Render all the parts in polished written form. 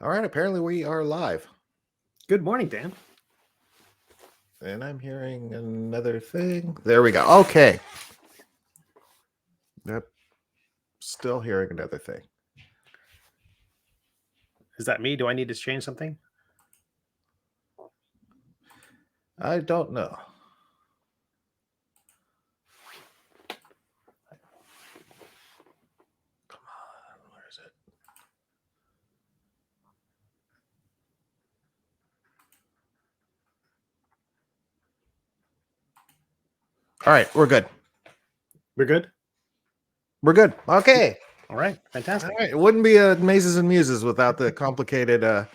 All right, apparently we are live. Good morning, Dan. And I'm hearing another thing. There we go. Okay. Yep. Still hearing another thing. Is that me? Do I need to change something? I don't know. Come on. Where is it? All right, we're good. We're good? We're good. Okay. All right. Fantastic. All right. It wouldn't be a Mazes and Muses without the complicated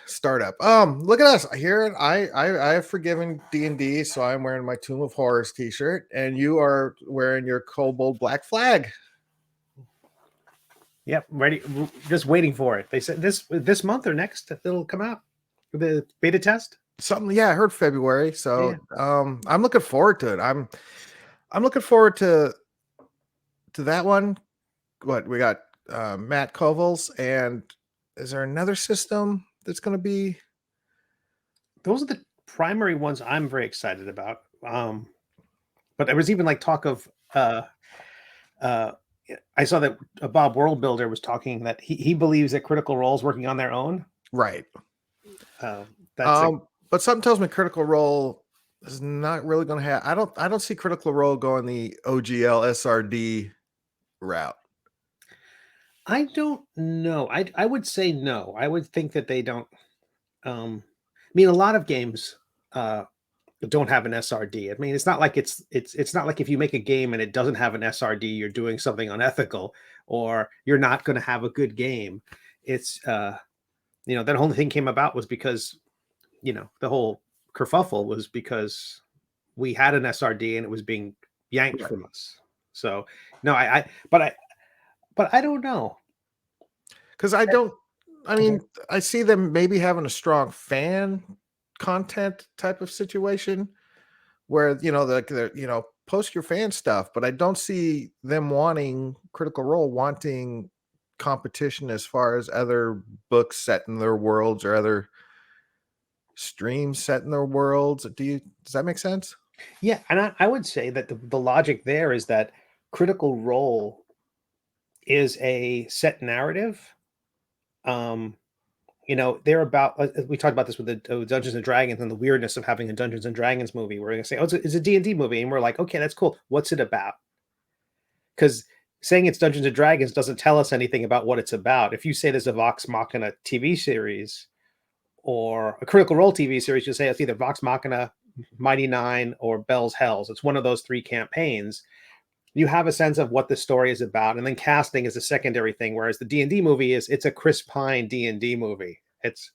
startup. Look at us here. I have forgiven D&D, so I'm wearing my Tomb of Horrors t-shirt, and you are wearing your Kobold Black Flag. Yep, ready. Just waiting for it. They said this month or next it'll come out. The beta test. Something, yeah, I heard February. So I'm looking forward to it. I'm looking forward to that one. What we got, Matt Kovals, and is there another system that's going to be? Those are the primary ones I'm very excited about. But there was even like talk of I saw that Bob Worldbuilder was talking that he believes that Critical Role is working on their own. Right. That's but something tells me Critical Role is not really going to have. I don't see Critical Role going the OGL SRD route. I don't know. I would say no. I would think that they don't. I mean, a lot of games don't have an SRD. I mean, it's not like it's not like if you make a game and it doesn't have an SRD, you're doing something unethical or you're not going to have a good game. It's that whole thing came about was because the whole kerfuffle was because we had an SRD and it was being yanked from us. So no, but I don't know. Because I mean, I see them maybe having a strong fan content type of situation where, they're, post your fan stuff, but I don't see them wanting Critical Role wanting competition as far as other books set in their worlds or other streams set in their worlds. Does that make sense? Yeah. And I would say that the logic there is that Critical Role is a set narrative. They're about, we talked about this with the Dungeons and Dragons and the weirdness of having a Dungeons and Dragons movie. We're going to say, oh, it's a D&D movie. And we're like, okay, that's cool. What's it about? Because saying it's Dungeons and Dragons doesn't tell us anything about what it's about. If you say there's a Vox Machina TV series or a Critical Role TV series, you say it's either Vox Machina, Mighty Nine, or Bell's Hells. It's one of those three campaigns. You have a sense of what the story is about, and then casting is a secondary thing. Whereas the D&D movie it's a Chris Pine D&D movie. It's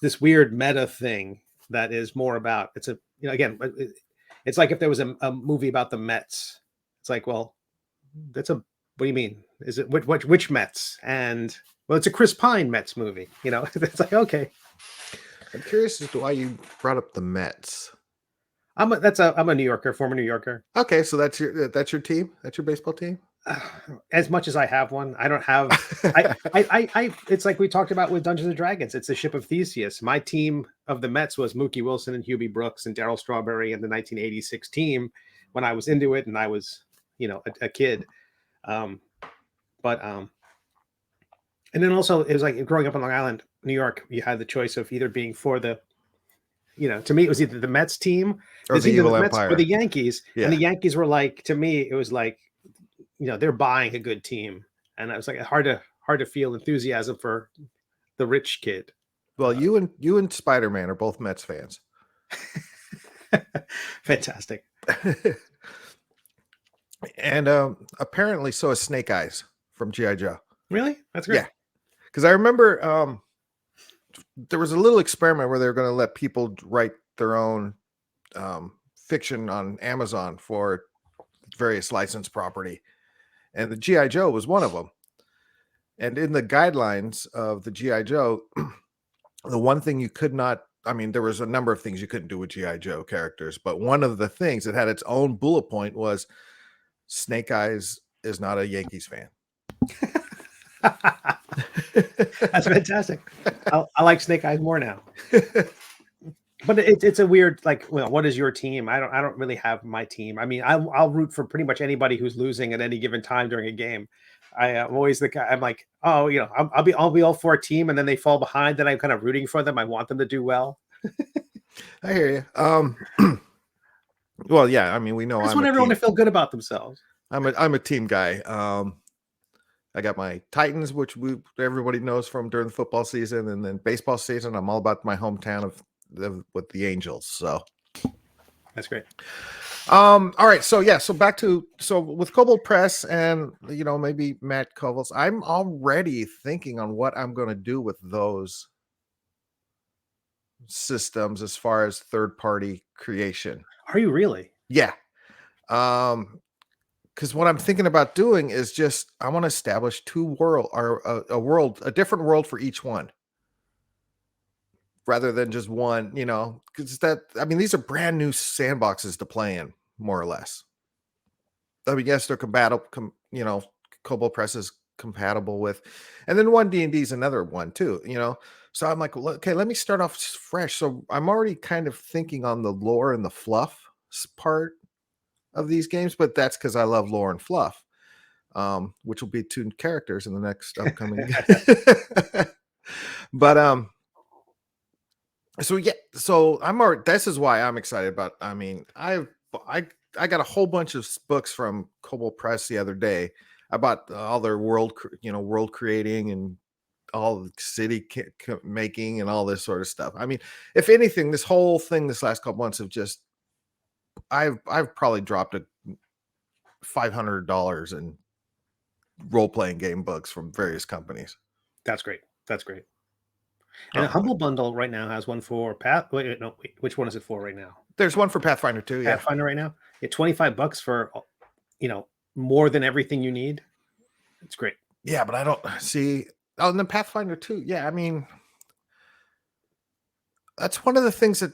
this weird meta thing that is more about. It's it's like if there was a movie about the Mets. It's like, well, what do you mean? Is it which Mets? And well, it's a Chris Pine Mets movie. It's like, okay. I'm curious as to why you brought up the Mets. I'm a New Yorker, former New Yorker. Okay, so that's your team. That's your baseball team. As much as I have one, I don't have. It's like we talked about with Dungeons and Dragons. It's the ship of Theseus. My team of the Mets was Mookie Wilson and Hubie Brooks and Darryl Strawberry and the 1986 team when I was into it and I was, a kid. And then also it was like growing up on Long Island, New York. You had the choice of either being for the, to me it was either the Mets team or the Evil Mets Empire or the Yankees, yeah. And the Yankees were like, to me, it was like, they're buying a good team, and I was like, hard to feel enthusiasm for the rich kid. Well, you and Spider-Man are both Mets fans. Fantastic. And apparently so is Snake Eyes from G.I. Joe. Really? That's great. Yeah, because I remember there was a little experiment where they were going to let people write their own fiction on Amazon for various licensed property, and the G.I. Joe was one of them. And in the guidelines of the G.I. Joe, the one thing you could not, I mean, there was a number of things you couldn't do with G.I. Joe characters, but one of the things that had its own bullet point was Snake Eyes is not a Yankees fan. That's fantastic. I like Snake Eyes more now. But it's a weird, like, well, what is your team? I don't really have my team. I mean, I'll root for pretty much anybody who's losing at any given time during a game. I'm always the guy. I'm like, oh, I'll be all for a team, and then they fall behind. Then I'm kind of rooting for them. I want them to do well. I hear you. Well, yeah, I mean, we know I just I'm want a everyone team. to feel good about themselves. I'm a team guy. I got my Titans, which everybody knows from during the football season, and then baseball season. I'm all about my hometown with the Angels. So, That's great. all right. So yeah. So with Cobalt Press and maybe Matt Kovals, I'm already thinking on what I'm going to do with those systems as far as third party creation. Are you really? Yeah. Because what I'm thinking about doing is just I want to establish a different world for each one, rather than just one. Because these are brand new sandboxes to play in, more or less. I mean, yes, they're compatible. Cobalt Press is compatible with, and then one D&D is another one too. So I'm like, well, okay, let me start off fresh. So I'm already kind of thinking on the lore and the fluff part of these games, but that's because I love lore and fluff, which will be 2 characters in the next upcoming. But so yeah, so I'm already. This is why I'm excited about. I mean, I got a whole bunch of books from Cobalt Press the other day about all their world creating and all the city making and all this sort of stuff. I mean, if anything, this whole thing this last couple months have just I've probably dropped $500 in role-playing game books from various companies. That's great. That's great. And a Humble Bundle right now has one for Path. Wait, no, wait, which one is it for right now? There's one for Pathfinder too. Yeah, Pathfinder right now. Yeah, $25 for more than everything you need. It's great. Yeah, but I don't see. Oh, and then Pathfinder 2. Yeah, I mean, that's one of the things that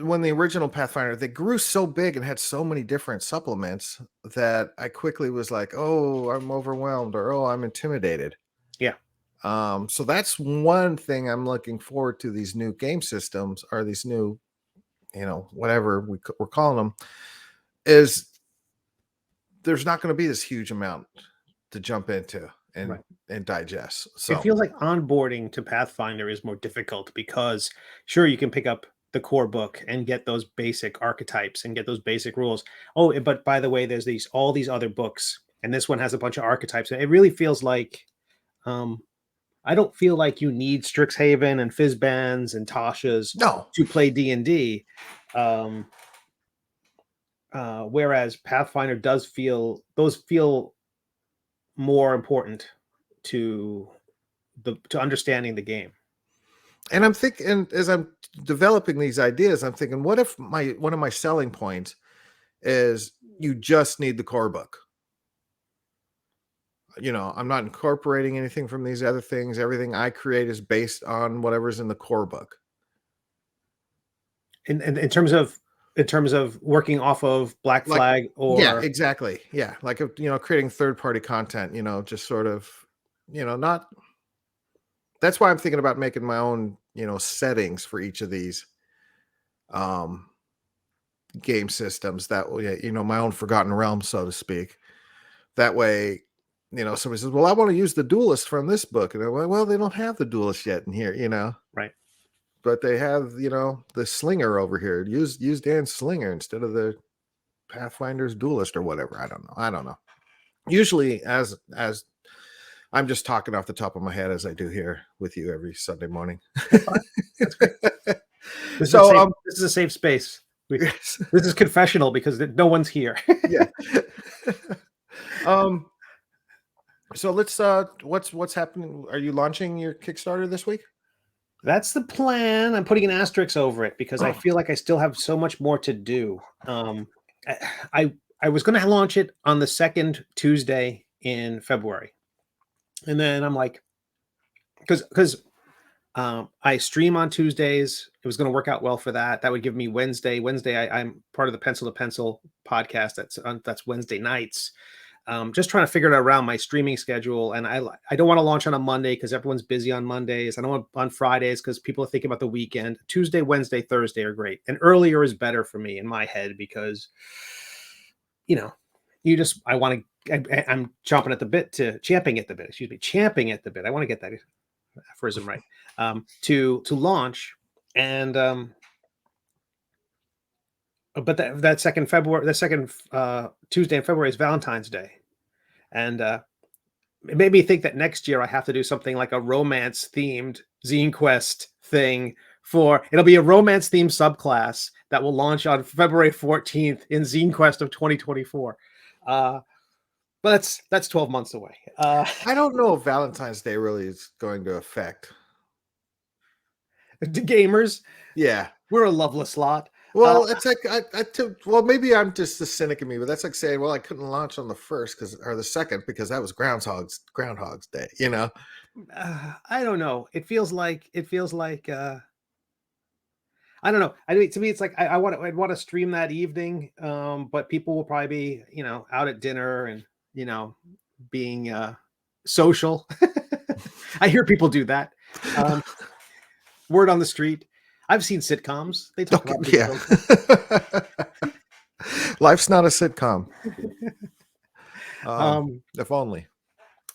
when the original Pathfinder, they grew so big and had so many different supplements that I quickly was like, oh, I'm overwhelmed, or oh, I'm intimidated. Yeah. So that's one thing I'm looking forward to. These new game systems, or these new, whatever we're calling them, is there's not going to be this huge amount to jump into and digest. So it feels like onboarding to Pathfinder is more difficult because sure, you can pick up the core book and get those basic archetypes and get those basic rules. Oh, but by the way, there's all these other books, and this one has a bunch of archetypes. It really feels like I don't feel like you need Strixhaven and Fizzbands and Tasha's to play D&D. Whereas Pathfinder does feel more important to understanding the game. And I'm thinking, as I'm developing these ideas, I'm thinking, what if one of my selling points is you just need the core book? I'm not incorporating anything from these other things. Everything I create is based on whatever's in the core book. In terms of working off of Black Flag, or yeah, exactly. Yeah, like creating third-party content. Just sort of, not. That's why I'm thinking about making my own, settings for each of these game systems. That way, my own Forgotten Realms, so to speak. That way, somebody says, well, I want to use the duelist from this book. And I'm like, well, they don't have the duelist yet in here, Right. But they have, the slinger over here. Use Dan's slinger instead of the Pathfinder's duelist or whatever. I don't know. Usually as I'm just talking off the top of my head as I do here with you every Sunday morning. That's fine. That's great. This is a safe space. This is confessional because no one's here. Yeah. So let's what's happening? Are you launching your Kickstarter this week? That's the plan. I'm putting an asterisk over it because I feel like I still have so much more to do. I was going to launch it on the second Tuesday in February, and then I'm like, because I stream on Tuesdays. It was going to work out well for that. That would give me Wednesday. I'm part of the Pencil to Pencil podcast. That's Wednesday nights. Just trying to figure it around my streaming schedule. And I don't want to launch on a Monday because everyone's busy on Mondays. I don't want on Fridays because people are thinking about the weekend. Tuesday, Wednesday, Thursday are great. And earlier is better for me in my head because, you know, I'm chomping at the bit champing at the bit. Excuse me, champing at the bit. I want to get that aphorism right. To launch, and but that second Tuesday in February is Valentine's Day, and it made me think that next year I have to do something like a romance themed Zine Quest thing. It'll be a romance themed subclass that will launch on February 14th in Zine Quest of 2024. But that's 12 months away. I don't know if Valentine's Day really is going to affect the gamers. Yeah, we're a loveless lot. Well, it's like well, maybe I'm just the cynic in me, but that's like saying, well, I couldn't launch on the 1st or the 2nd because that was Groundhog's Day. I don't know. It feels like I don't know. I mean, to me, it's like I'd want to stream that evening, but people will probably be out at dinner and being social. I hear people do that. Word on the street. I've seen sitcoms. They talk about Life's not a sitcom. If only.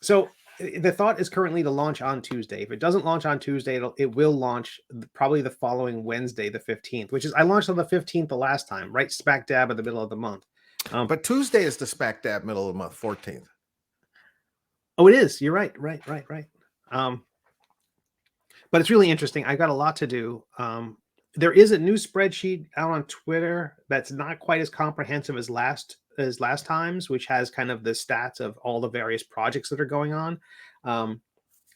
So the thought is currently to launch on Tuesday. If it doesn't launch on Tuesday, it will launch probably the following Wednesday, the 15th, which is I launched on the 15th the last time, right smack dab in the middle of the month. But Tuesday is the smack dab middle of the month, 14th. Oh, it is. You're right. Right. But it's really interesting. I got a lot to do. There is a new spreadsheet out on Twitter that's not quite as comprehensive as last time's, which has kind of the stats of all the various projects that are going on.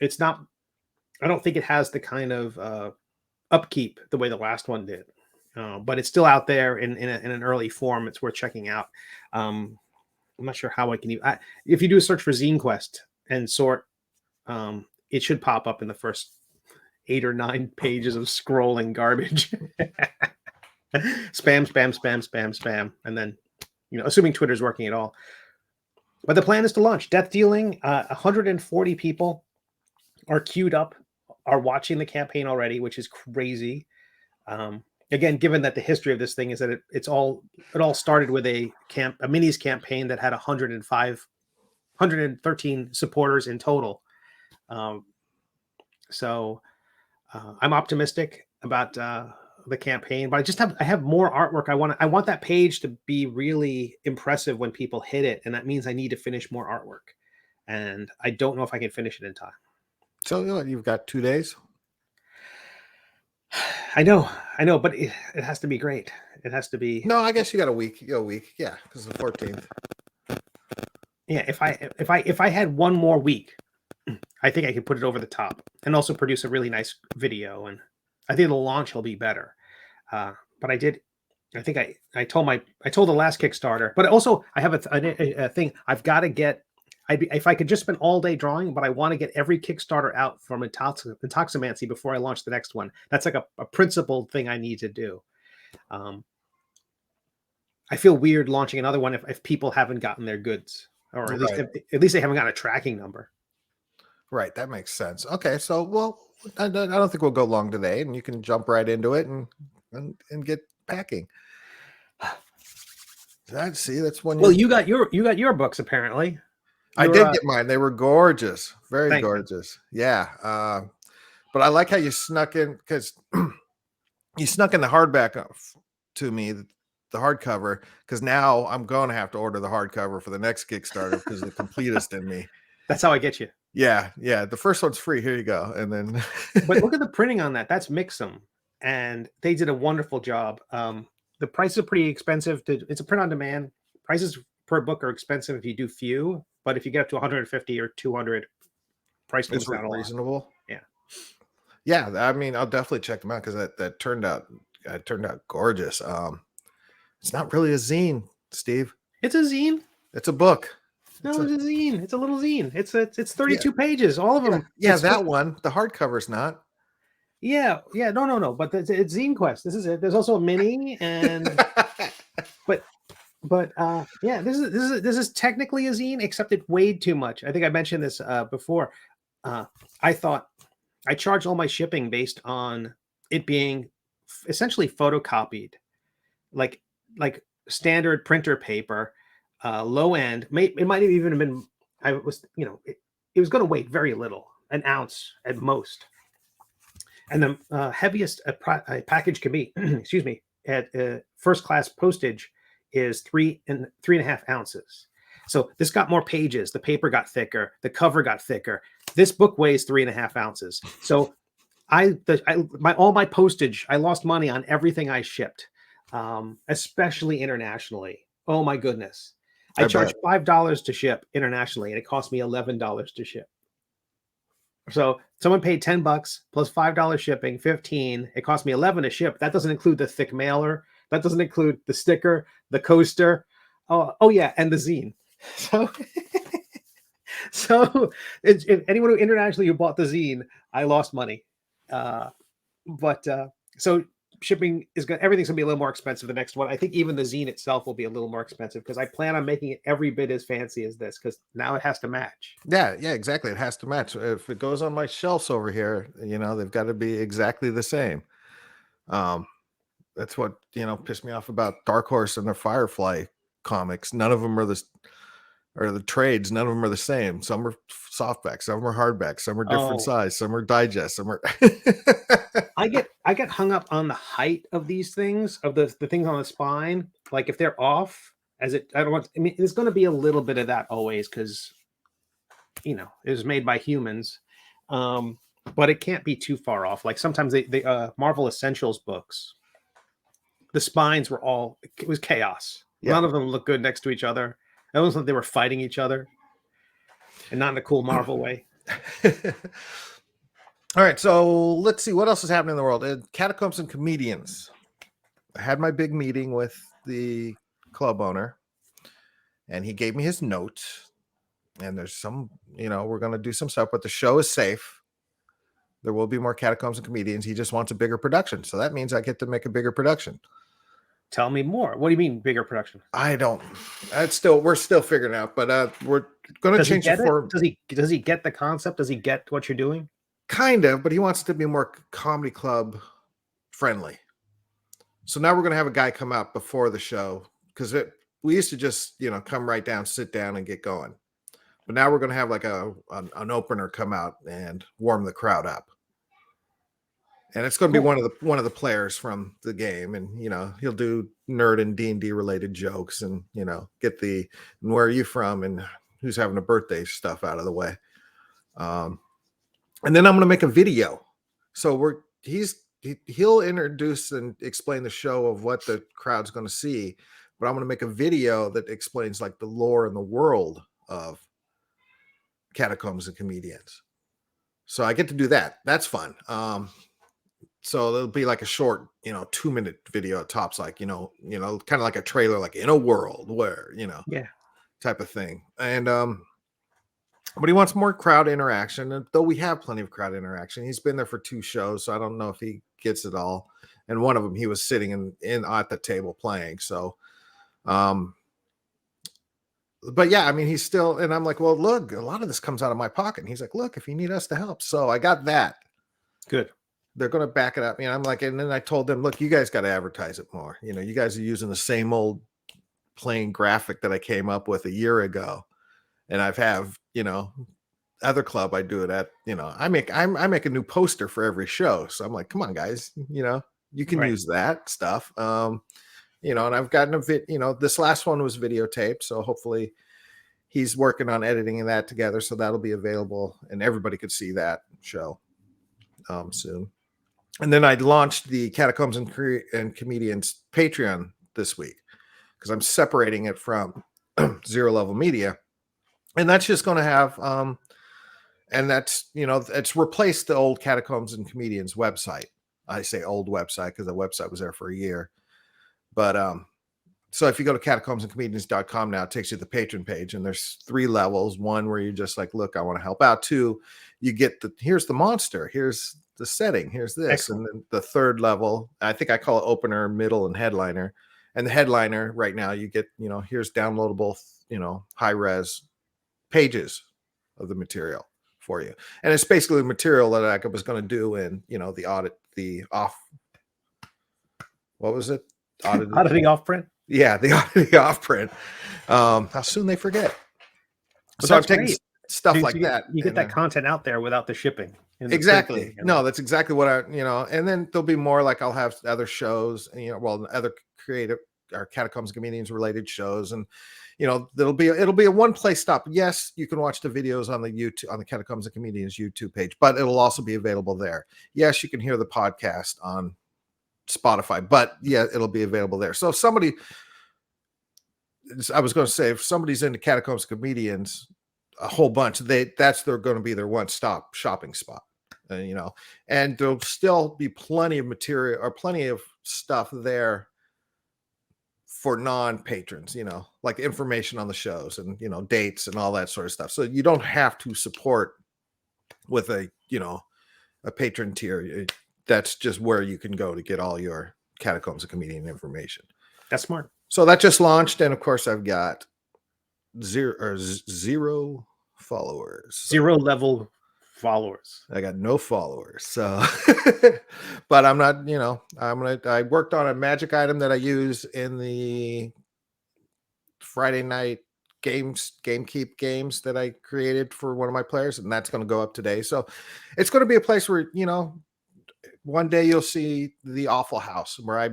It's not. I don't think it has the kind of upkeep the way the last one did, but it's still out there in an early form. It's worth checking out. I'm not sure how I can even. If you do a search for Zine Quest and sort, it should pop up in the first 8 or 9 pages of scrolling garbage. spam, and then assuming Twitter's working at all. But the plan is to launch Death Dealing. 140 people are queued up, are watching the campaign already, which is crazy. Again, given that the history of this thing is that it all started with a minis campaign that had 113 supporters in total. So I'm optimistic about the campaign, but I have more artwork. I want that page to be really impressive when people hit it, and that means I need to finish more artwork, and I don't know if I can finish it in time. So you've got 2 days. I know, but it has to be great. It has to be. No, I guess you got a week. You got a week, yeah, because the 14th. Yeah, if I had one more week, I think I could put it over the top and also produce a really nice video. And I think the launch will be better. But I think I told the last Kickstarter, but also I have a thing I've got to get. If I could just spend all day drawing, but I want to get every Kickstarter out from Intoximancy before I launch the next one. That's like a principled thing I need to do. I feel weird launching another one if people haven't gotten their goods, or at least they haven't got a tracking number. Right, that makes sense. Okay, so I don't think we'll go long today, and you can jump right into it and get packing. That's one. Well, you got your books apparently. I did get mine. They were gorgeous, very gorgeous. Yeah, but I like how you snuck in because you snuck in the hardback to me, the hardcover, because now I'm going to have to order the hardcover for the next Kickstarter because the completist in me. That's how I get you. Yeah. The first one's free. Here you go. And then but look at the printing on that. That's Mixum. And they did a wonderful job. The prices are pretty expensive. It's a print on demand. Prices per book are expensive if you do few, but if you get up to 150 or 200, price comes down a lot. Reasonable. Yeah. Yeah. I mean, I'll definitely check them out because that turned out gorgeous. It's not really a zine, Steve. It's a zine. It's a book. No, it's a zine. It's a little zine. It's 32 pages, all of them. Yeah, that one. The hardcover's not. Yeah. No. But it's Zine Quest. This is it. There's also a mini, and but But yeah, this is technically a zine, except it weighed too much. I think I mentioned this before. I thought I charged all my shipping based on it being essentially photocopied, like like standard printer paper, low end. It might have even been. I was, it was going to weigh very little, an ounce at most, and the heaviest a package can be, excuse me, at first class postage is 3.5 ounces. So this got more pages. The paper got thicker. The cover got thicker. This book weighs 3.5 ounces. So all my postage, I lost money on everything I shipped, especially internationally. Oh my goodness. I I charged bet. $5 to ship internationally, and it cost me $11 to ship. So someone paid $10 plus $5 shipping, 15. It cost me 11 to ship. That doesn't include the thick mailer. That doesn't include the sticker, the coaster. Oh yeah, and the zine. So if anyone who internationally who bought the zine, I lost money. But so shipping is going. Everything's going to be a little more expensive. The next one, I think, even the zine itself will be a little more expensive because I plan on making it every bit as fancy as this because now it has to match. Yeah, exactly. It has to match. If it goes on my shelves over here, they've got to be exactly the same. Um, that's what pissed me off about Dark Horse and their Firefly comics. None of them are or the trades. None of them are the same. Some are softback, some are hardback, some are different Oh, size, some are digest, some are. I get hung up on the height of these things, of the things on the spine. Like if they're off, I don't want. I mean, there's going to be a little bit of that always because it was made by humans, um, but it can't be too far off. Like sometimes they Marvel Essentials books, the spines were it was chaos. Yeah. None of them looked good next to each other. It was like they were fighting each other, and not in a cool Marvel way. All right, so let's see what else is happening in the world. Catacombs and Comedians. I had my big meeting with the club owner, and he gave me his notes. And there's some, we're going to do some stuff, but the show is safe. There will be more Catacombs and Comedians. He just wants a bigger production, so that means I get to make a bigger production. Tell me more. What do you mean bigger production? I don't. We're still figuring out, but we're going to change the form. Does he get the concept? Does he get what you're doing? Kind of, but he wants to be more comedy club friendly. So now we're going to have a guy come out before the show because we used to just come right down, sit down, and get going. But now we're going to have like an opener come out and warm the crowd up. And it's going to be one of the players from the game, and he'll do nerd and D&D related jokes, and get and where are you from and who's having a birthday stuff out of the way. And then I'm going to make a video. So he'll introduce and explain the show of what the crowd's going to see, but I'm going to make a video that explains like the lore and the world of Catacombs and Comedians. So I get to do that. That's fun. So it'll be like a short, 2-minute video at tops, like, kind of like a trailer, like in a world where, Yeah. type of thing. And, but he wants more crowd interaction. And though we have plenty of crowd interaction, he's been there for 2 shows. So I don't know if he gets it all. And one of them, he was sitting in at the table playing. So, but yeah, I mean, he's still, and I'm like, well, look, a lot of this comes out of my pocket. And he's like, look, if you need us to help. So I got that. Good. They're going to back it up. I'm like, and then I told them, look, you guys got to advertise it more. You guys are using the same old plain graphic that I came up with a year ago. And other club I do it at, I make a new poster for every show. So I'm like, come on, guys, you can use that stuff. And I've gotten this last one was videotaped. So hopefully he's working on editing that together. So that'll be available and everybody could see that show soon. And then I launched the Catacombs and Comedians Patreon this week because I'm separating it from Zero Level Media. And that's just going to have, and that's, it's replaced the old Catacombs and Comedians website. I say old website because the website was there for a year. But so if you go to catacombsandcomedians.com now, it takes you to the patron page, and there's 3 levels. 1 where you're just like, look, I want to help out. 2, you get here's the monster, here's the setting, here's this. Excellent. And then the 3rd level, I think I call it opener, middle, and headliner. And the headliner right now, you get, here's downloadable, high res pages of the material for you. And it's basically the material that I was going to do in, what was it? Auditing off print. Yeah, the off print. How soon they forget. But So I'm that's taking great. stuff So like that. you get and that content out there without the shipping and the Exactly. printing. No, that's exactly what and then there'll be more, like I'll have other shows, other creative or catacombs comedians related shows, and it'll be a one place stop. Yes, you can watch the videos on the Catacombs and Comedians YouTube page, but it'll also be available there. Yes, you can hear the podcast on Spotify, but yeah, it'll be available there. So if I was going to say, if somebody's into Catacombs Comedians a whole bunch, they're going to be their one-stop shopping spot. And there'll still be plenty of material or plenty of stuff there for non-patrons, like information on the shows and dates and all that sort of stuff. So you don't have to support with a patron tier. That's just where you can go to get all your Catacombs and Comedian information. That's smart. So that just launched, and of course I've got zero followers. 0 level followers. I got no followers. So but I'm not, I worked on a magic item that I use in the Friday night GameKeep games that I created for one of my players, and that's going to go up today. So it's going to be a place where, one day you'll see the Awful House, where I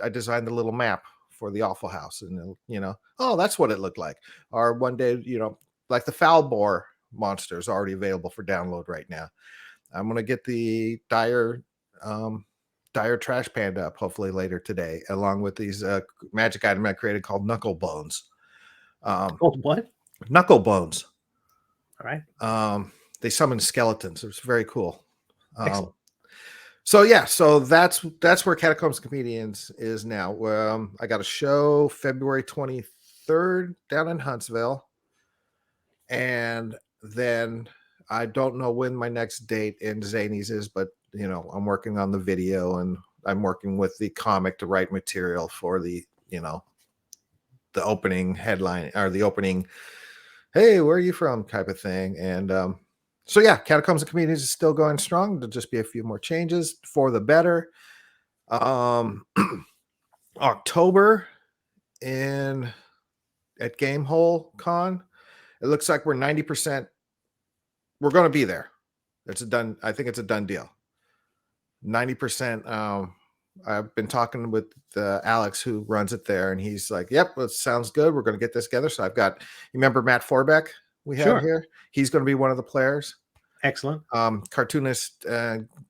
designed the little map for the Awful House, and oh, that's what it looked like. Or one day, like the Foul Boar monster is already available for download right now. I'm going to get the dire trash panda up hopefully later today, along with these magic item I created called Knuckle Bones. Called what? Knuckle Bones. All right. They summon skeletons. It was very cool. Excellent. So that's where Catacombs Comedians is now. I got a show February 23rd down in Huntsville, and then I don't know when my next date in Zanies is, but I'm working on the video, and I'm working with the comic to write material for the the opening headline or the opening, hey, where are you from type of thing. And so yeah, Catacombs and Comedians is still going strong. There'll just be a few more changes for the better. October at Gamehole Con, it looks like we're 90%. We're going to be there. I think it's a done deal. 90%. I've been talking with Alex, who runs it there, and he's like, yep, that sounds good. We're going to get this together. So I've got, you remember Matt Forbeck we have here? He's going to be one of the players. Excellent. Cartoonist,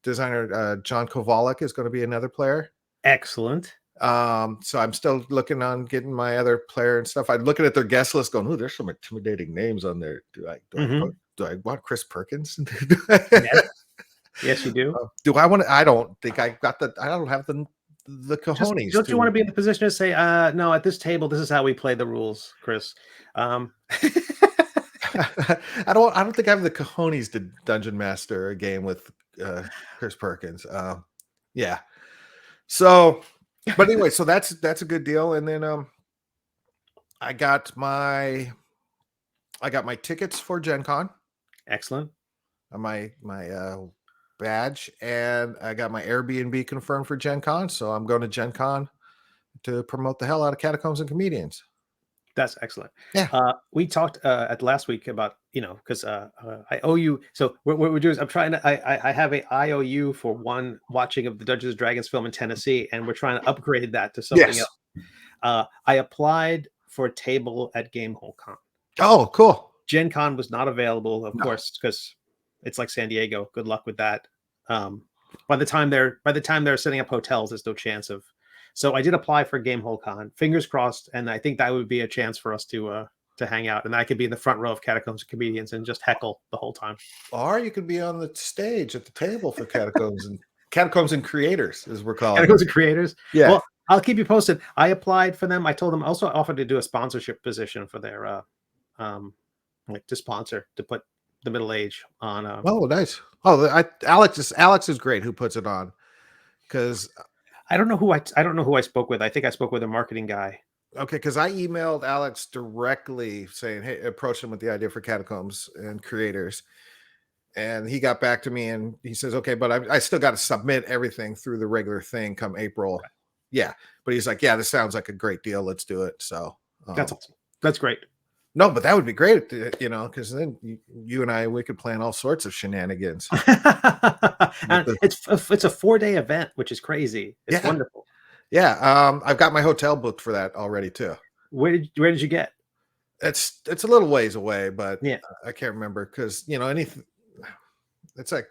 designer John Kowalik is going to be another player. Excellent. So I'm still looking on getting my other player and stuff. I'm looking at their guest list going, oh, there's some intimidating names on there. Do I want Chris Perkins? Yes, you do. Do I want to? I don't think I got I don't have the cojones. Don't you want to be in the position to say, no, at this table, this is how we play the rules, Chris? I don't think I have the cojones to dungeon master a game with Chris Perkins. Yeah. So, but anyway, so that's a good deal. And then I got my tickets for Gen Con. Excellent. My badge, and I got my Airbnb confirmed for Gen Con. So I'm going to Gen Con to promote the hell out of Catacombs and Comedians. That's excellent. Yeah. We talked at last week about, because I owe you. So what we're doing is I have a IOU for one watching of the Dungeons and Dragons film in Tennessee, and we're trying to upgrade that to something else. I applied for a table at Gamehole Con. Oh, cool. Gen Con was not available, of course, because it's like San Diego. Good luck with that. By the time they're setting up hotels, there's no chance of. So I did apply for Gamehole Con. Fingers crossed, and I think that would be a chance for us to hang out, and I could be in the front row of Catacombs and Comedians and just heckle the whole time. Or you could be on the stage at the table for Catacombs and Creators, as we're calling Catacombs and Creators. Yeah. Well, I'll keep you posted. I applied for them. I told them I also offered to do a sponsorship position for their to sponsor, to put the middle age on. Oh, nice. Oh, Alex is great who puts it on, because I don't know who I spoke with. I think I spoke with a marketing guy. Okay, because I emailed Alex directly saying, "Hey, approach him with the idea for Catacombs and creators," and he got back to me and he says, "Okay, but I still got to submit everything through the regular thing come April." Yeah, but he's like, "Yeah, this sounds like a great deal. Let's do it." So That's awesome. That's great. no, but that would be great, because then you and I we could plan all sorts of shenanigans. And it's a 4-day event, which is crazy. It's Yeah, wonderful. yeah. I've got my hotel booked for that already too. Where did you get? It's a little ways away, but Yeah. I can't remember because anything. It's like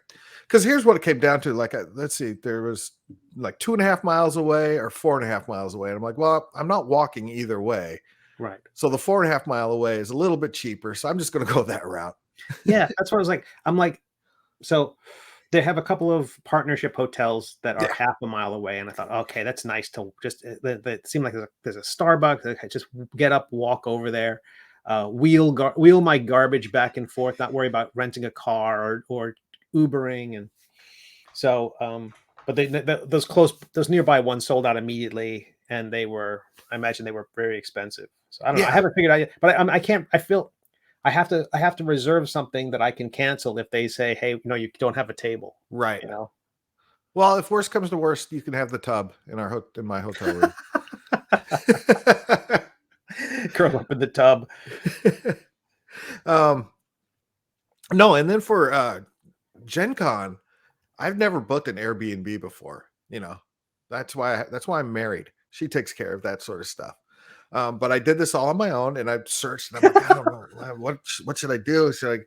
because here's what it came down to. Like, let's see, there was like 2.5 miles away or 4.5 miles away, and I'm like, well, I'm not walking either way, Right. so the 4.5 mile away is a little bit cheaper, so I'm just going to go that route. Yeah, that's what I was like. I'm like, so they have a couple of partnership hotels that are Yeah, half a mile away, and I thought, okay, that's nice to just. It seemed like there's a Starbucks. Okay, just get up, walk over there, wheel my garbage back and forth, not worry about renting a car or Ubering, and so. But those nearby ones sold out immediately, and I imagine they were very expensive. So I don't know. I yeah, haven't figured out yet, but I can't. I feel I have to reserve something that I can cancel if they say, "Hey, no, you don't have a table." right. You know, Well, if worst comes to worst, you can have the tub in my hotel room. curl up in the tub. um, no, and then for Gen Con, I've never booked an Airbnb before. That's why I'm married. She takes care of that sort of stuff. But I did this all on my own, and I searched, and I'm like, I don't know what should I do? Should I,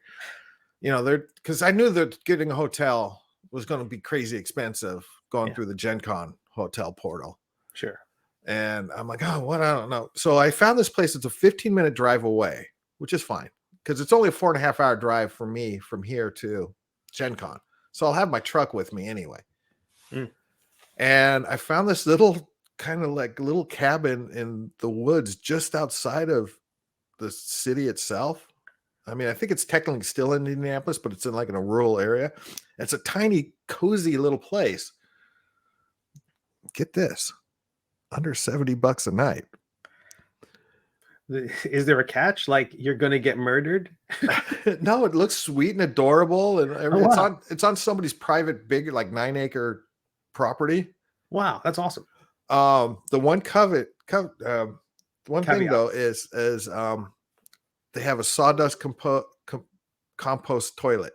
there because I knew that getting a hotel was going to be crazy expensive going Yeah, through the Gen Con hotel portal, sure. and I'm like, oh, what I don't know. So I found this place. It's a 15-minute drive away, which is fine because it's only a 4.5 hour drive for me from here to Gen Con. So I'll have my truck with me anyway. Mm. And I found this little kind of like little cabin in the woods just outside of the city itself. I mean, I think it's technically still in Indianapolis, but it's in a rural area. It's a tiny, cozy little place. Get this, under $70 a night. Is there a catch? Like you're going to get murdered? No, it looks sweet and adorable, and Oh it's wow, on somebody's private, big, like 9-acre property. wow, that's awesome. The one thing Caveat. though is they have a sawdust compost toilet,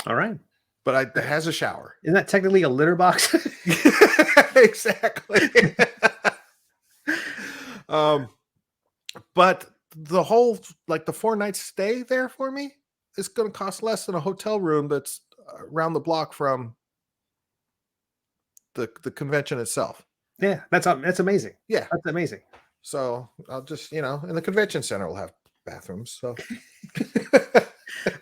All right. but it has a shower. Isn't that technically a litter box? Exactly. um, but the whole the 4 nights stay there for me is going to cost less than a hotel room that's around the block from the convention itself. Yeah, that's amazing. Yeah. That's amazing. So I'll just and the convention center will have bathrooms. So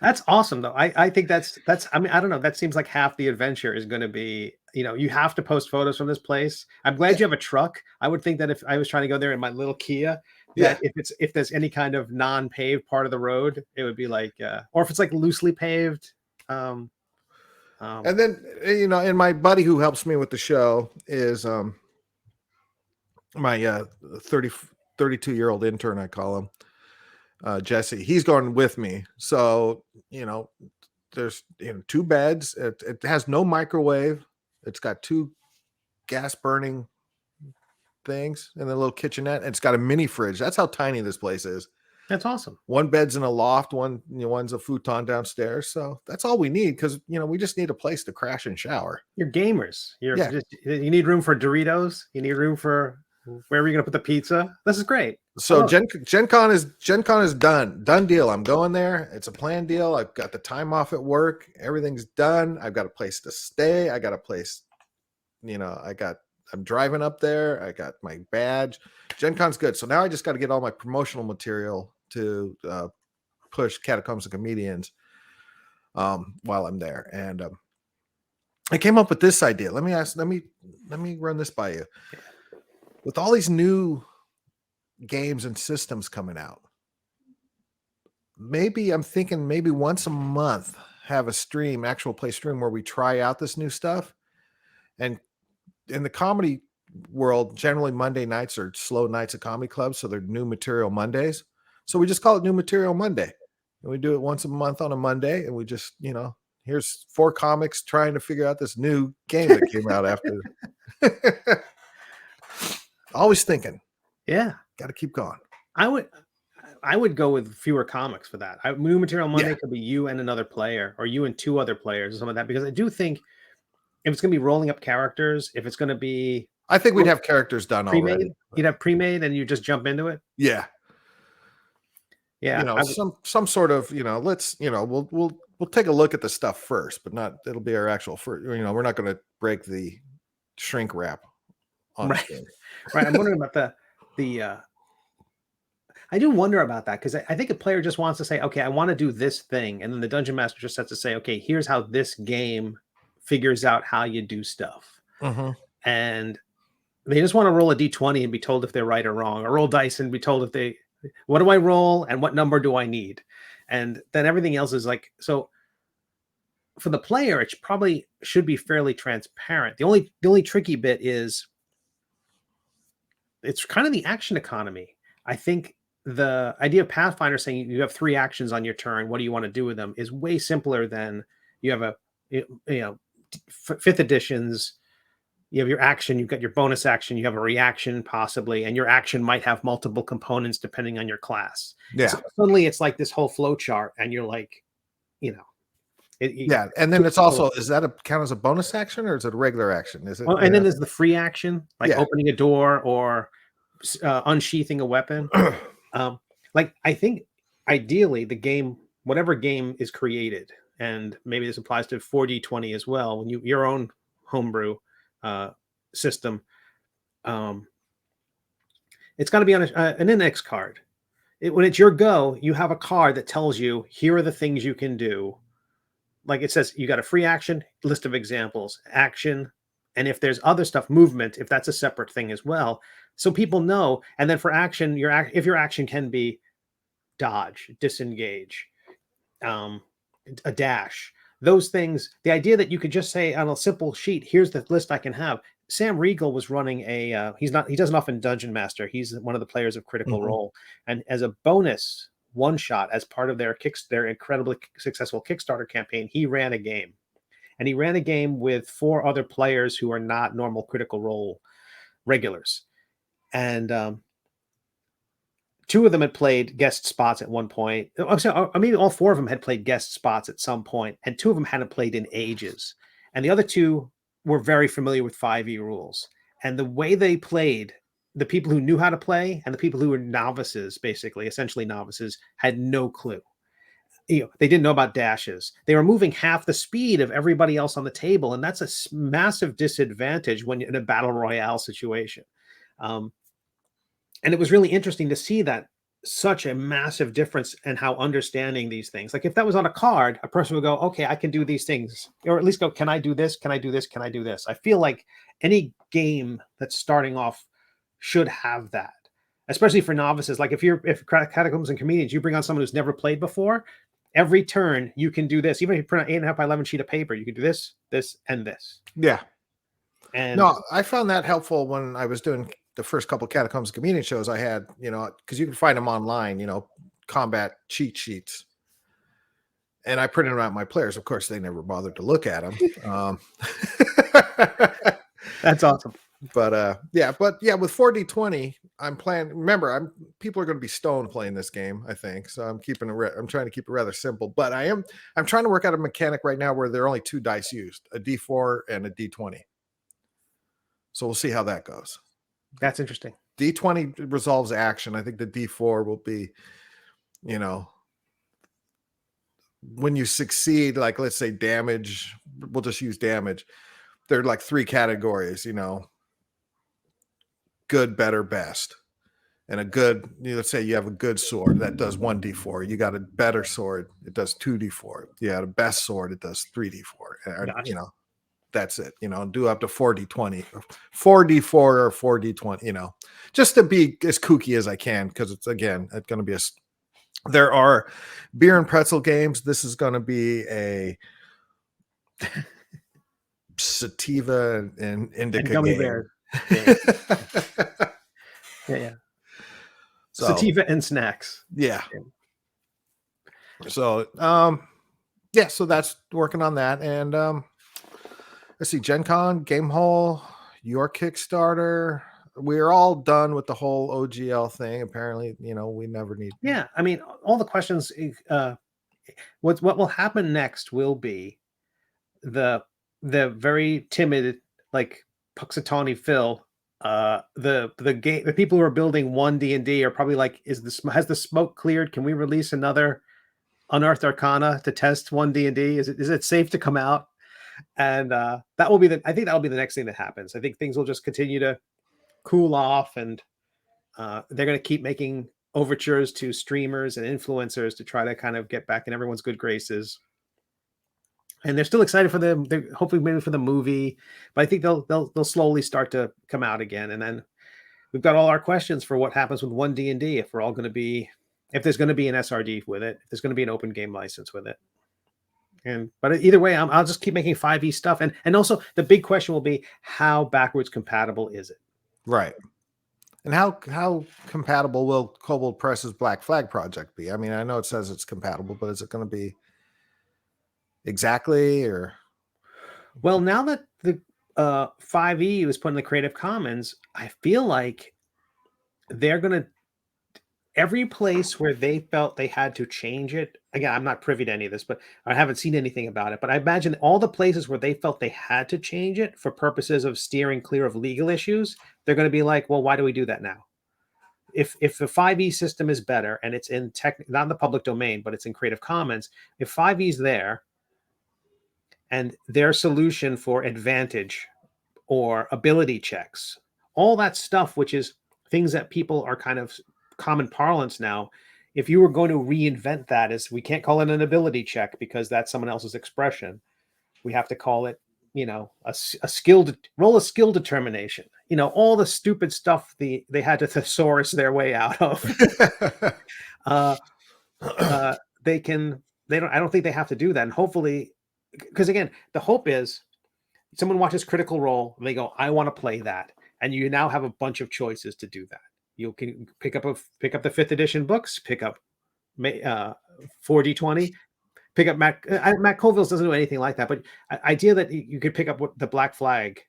That's awesome though. I think that's I mean, I don't know. That seems like half the adventure is going to be, you have to post photos from this place. I'm glad you have a truck. I would think that if I was trying to go there in my little Kia, yeah. that if there's any kind of non-paved part of the road, it would be like or if it's like loosely paved. And then and my buddy who helps me with the show is my 32-year-old intern, I call him. Jesse, he's going with me. So, there's 2 beds. It has no microwave. It's got 2 gas burning things and a little kitchenette. And it's got a mini fridge. That's how tiny this place is. That's awesome. 1 bed's in a loft, one's a futon downstairs. So that's all we need because we just need a place to crash and shower. You're gamers. Yeah. You need room for Doritos. You need room for where are you going to put the pizza? This is great. So Gen Con is done deal. I'm going there. It's a planned deal. I've got the time off at work. Everything's done. I've got a place to stay. I got a place. I'm driving up there. I got my badge. Gen Con's good. So now I just got to get all my promotional material to push Catacombs and Comedians while I'm there. And I came up with this idea. Let me run this by you. With all these new games and systems coming out, maybe I'm thinking maybe once a month have a actual play stream where we try out this new stuff. And in the comedy world, generally Monday nights are slow nights at comedy clubs, so they're new material Mondays. So we just call it New Material Monday, and we do it once a month on a Monday, and we just, here's 4 comics trying to figure out this new game that came out after. Always thinking, Yeah, got to keep going. I would go with fewer comics for that. New Material Monday Yeah. could be you and another player, or you and 2 other players, or something like that. Because I do think if it's going to be rolling up characters, if it's going to be I think we'd have characters done pre-made, already. you'd have pre-made, and you just jump into it. Yeah. Yeah, some sort of, let's, we'll take a look at the stuff first, but it'll be our actual first, we're not going to break the shrink wrap on right. the Right. I'm wondering about the I do wonder about that, because I think a player just wants to say, okay, I want to do this thing. And then the dungeon master just has to say, okay, here's how this game figures out how you do stuff. Mm-hmm. And they just want to roll a d20 and be told if they're right or wrong, or roll dice and be told what do I roll and what number do I need? And then everything else is like, so for the player, it probably should be fairly transparent. The only tricky bit is it's kind of the action economy. I think the idea of Pathfinder saying you have 3 actions on your turn, what do you want to do with them, is way simpler than you have 5th editions. You have your action, you've got your bonus action, you have a reaction possibly, and your action might have multiple components depending on your class. Yeah. So suddenly it's like this whole flow chart, and you're like, yeah. And then it's also, is that count as a bonus action, or is it a regular action? Is it? Well, and then there's the free action, like opening a door or unsheathing a weapon. Like, I think ideally the game, whatever game is created, and maybe this applies to 4D20 as well, when your own homebrew system, it's got to be on an index card. When it's your go, you have a card that tells you, here are the things you can do. Like it says, you got a free action, list of examples, action, and if there's other stuff, movement, if that's a separate thing as well. So people know. And then for action, if your action can be dodge, disengage, a dash, those things, the idea that you could just say on a simple sheet, here's the list I can have. Sam Riegel was running he doesn't often Dungeon Master. He's one of the players of Critical Role. And as a bonus one shot, as part of their incredibly successful Kickstarter campaign, he ran a game. And he ran a game with 4 other players who are not normal Critical Role regulars. And 2 of them had played guest spots at one point. I mean, all 4 of them had played guest spots at some point, and 2 of them hadn't played in ages. And the other 2 were very familiar with 5e rules. And the way they played, the people who knew how to play and the people who were novices, essentially novices, had no clue. They didn't know about dashes. They were moving half the speed of everybody else on the table, and that's a massive disadvantage when you're in a battle royale situation. And it was really interesting to see that such a massive difference in how understanding these things. Like if that was on a card, a person would go, okay, I can do these things, or at least go, can I do this? Can I do this? Can I do this? I feel like any game that's starting off should have that, especially for novices. Like if Catacombs and Comedians, you bring on someone who's never played before, every turn you can do this. Even if you print an 8.5 by 11 sheet of paper, you can do this, this, and this. Yeah. And no, I found that helpful when I was doing the first couple of Catacombs and Comedian shows I had, because you can find them online, combat cheat sheets. And I printed them out my players. Of course, they never bothered to look at them. That's awesome. But with 4D20, I'm planning. Remember, people are going to be stoned playing this game, I think. So I'm trying to keep it rather simple. But I'm trying to work out a mechanic right now where there are only 2 dice used, a D4 and a D20. So we'll see how that goes. That's interesting. D20 resolves action. I think the D4 will be, when you succeed, like let's say damage, we'll just use damage. There are like 3 categories, good, better, best. And a good, let's say you have a good sword that does 1d4. You got a better sword, it does 2d4. You had a best sword, it does 3d4. Gotcha. That's it. Do up to 4d20, 4d4 or 4d20. Just to be as kooky as I can, because it's going to be There are beer and pretzel games. This is going to be a sativa and indica gummy game. bears game. Yeah. So Sativa and snacks. yeah. Yeah. So yeah, so that's working on that. And let's see, Gen Con, Game Hall, your Kickstarter. We're all done with the whole OGL thing. Apparently, we never need. Yeah, I mean, all the questions. What will happen next will be the very timid, like Puxatawny Phil. The people who are building one D&D are probably like, has the smoke cleared? Can we release another Unearthed Arcana to test one D&D? Is it safe to come out? And that will be I think that will be the next thing that happens. I think things will just continue to cool off, and they're going to keep making overtures to streamers and influencers to try to kind of get back in everyone's good graces. And they're still excited for they're hopefully maybe for the movie, but I think they'll slowly start to come out again. And then we've got all our questions for what happens with one D&D, if we're all going to be, if there's going to be an SRD with it, if there's going to be an open game license with it. But either way, I'll just keep making 5e stuff. And also the big question will be, how backwards compatible is it? Right. And how compatible will Kobold Press's Black Flag project be? I mean, I know it says it's compatible, but is it going to be exactly? Or well, now that the 5e was put in the Creative Commons, I feel like they're going to, every place where they felt they had to change it, again, I'm not privy to any of this, but I haven't seen anything about it, but I imagine all the places where they felt they had to change it for purposes of steering clear of legal issues, they're going to be like, well, why do we do that now? If the 5e system is better and it's in not in the public domain, but it's in Creative Commons, if 5e is there and their solution for advantage or ability checks, all that stuff, which is things that people are kind of common parlance now, if you were going to reinvent that, as we can't call it an ability check because that's someone else's expression, we have to call it, a skill, roll a skill determination, all the stupid stuff they had to thesaurus their way out of. I don't think they have to do that. And hopefully, because again, the hope is someone watches Critical Role and they go, I want to play that. And you now have a bunch of choices to do that. You can pick up the 5th edition books, pick up 4D20, pick up Matt Colville's doesn't do anything like that, but idea that you could pick up the Black Flag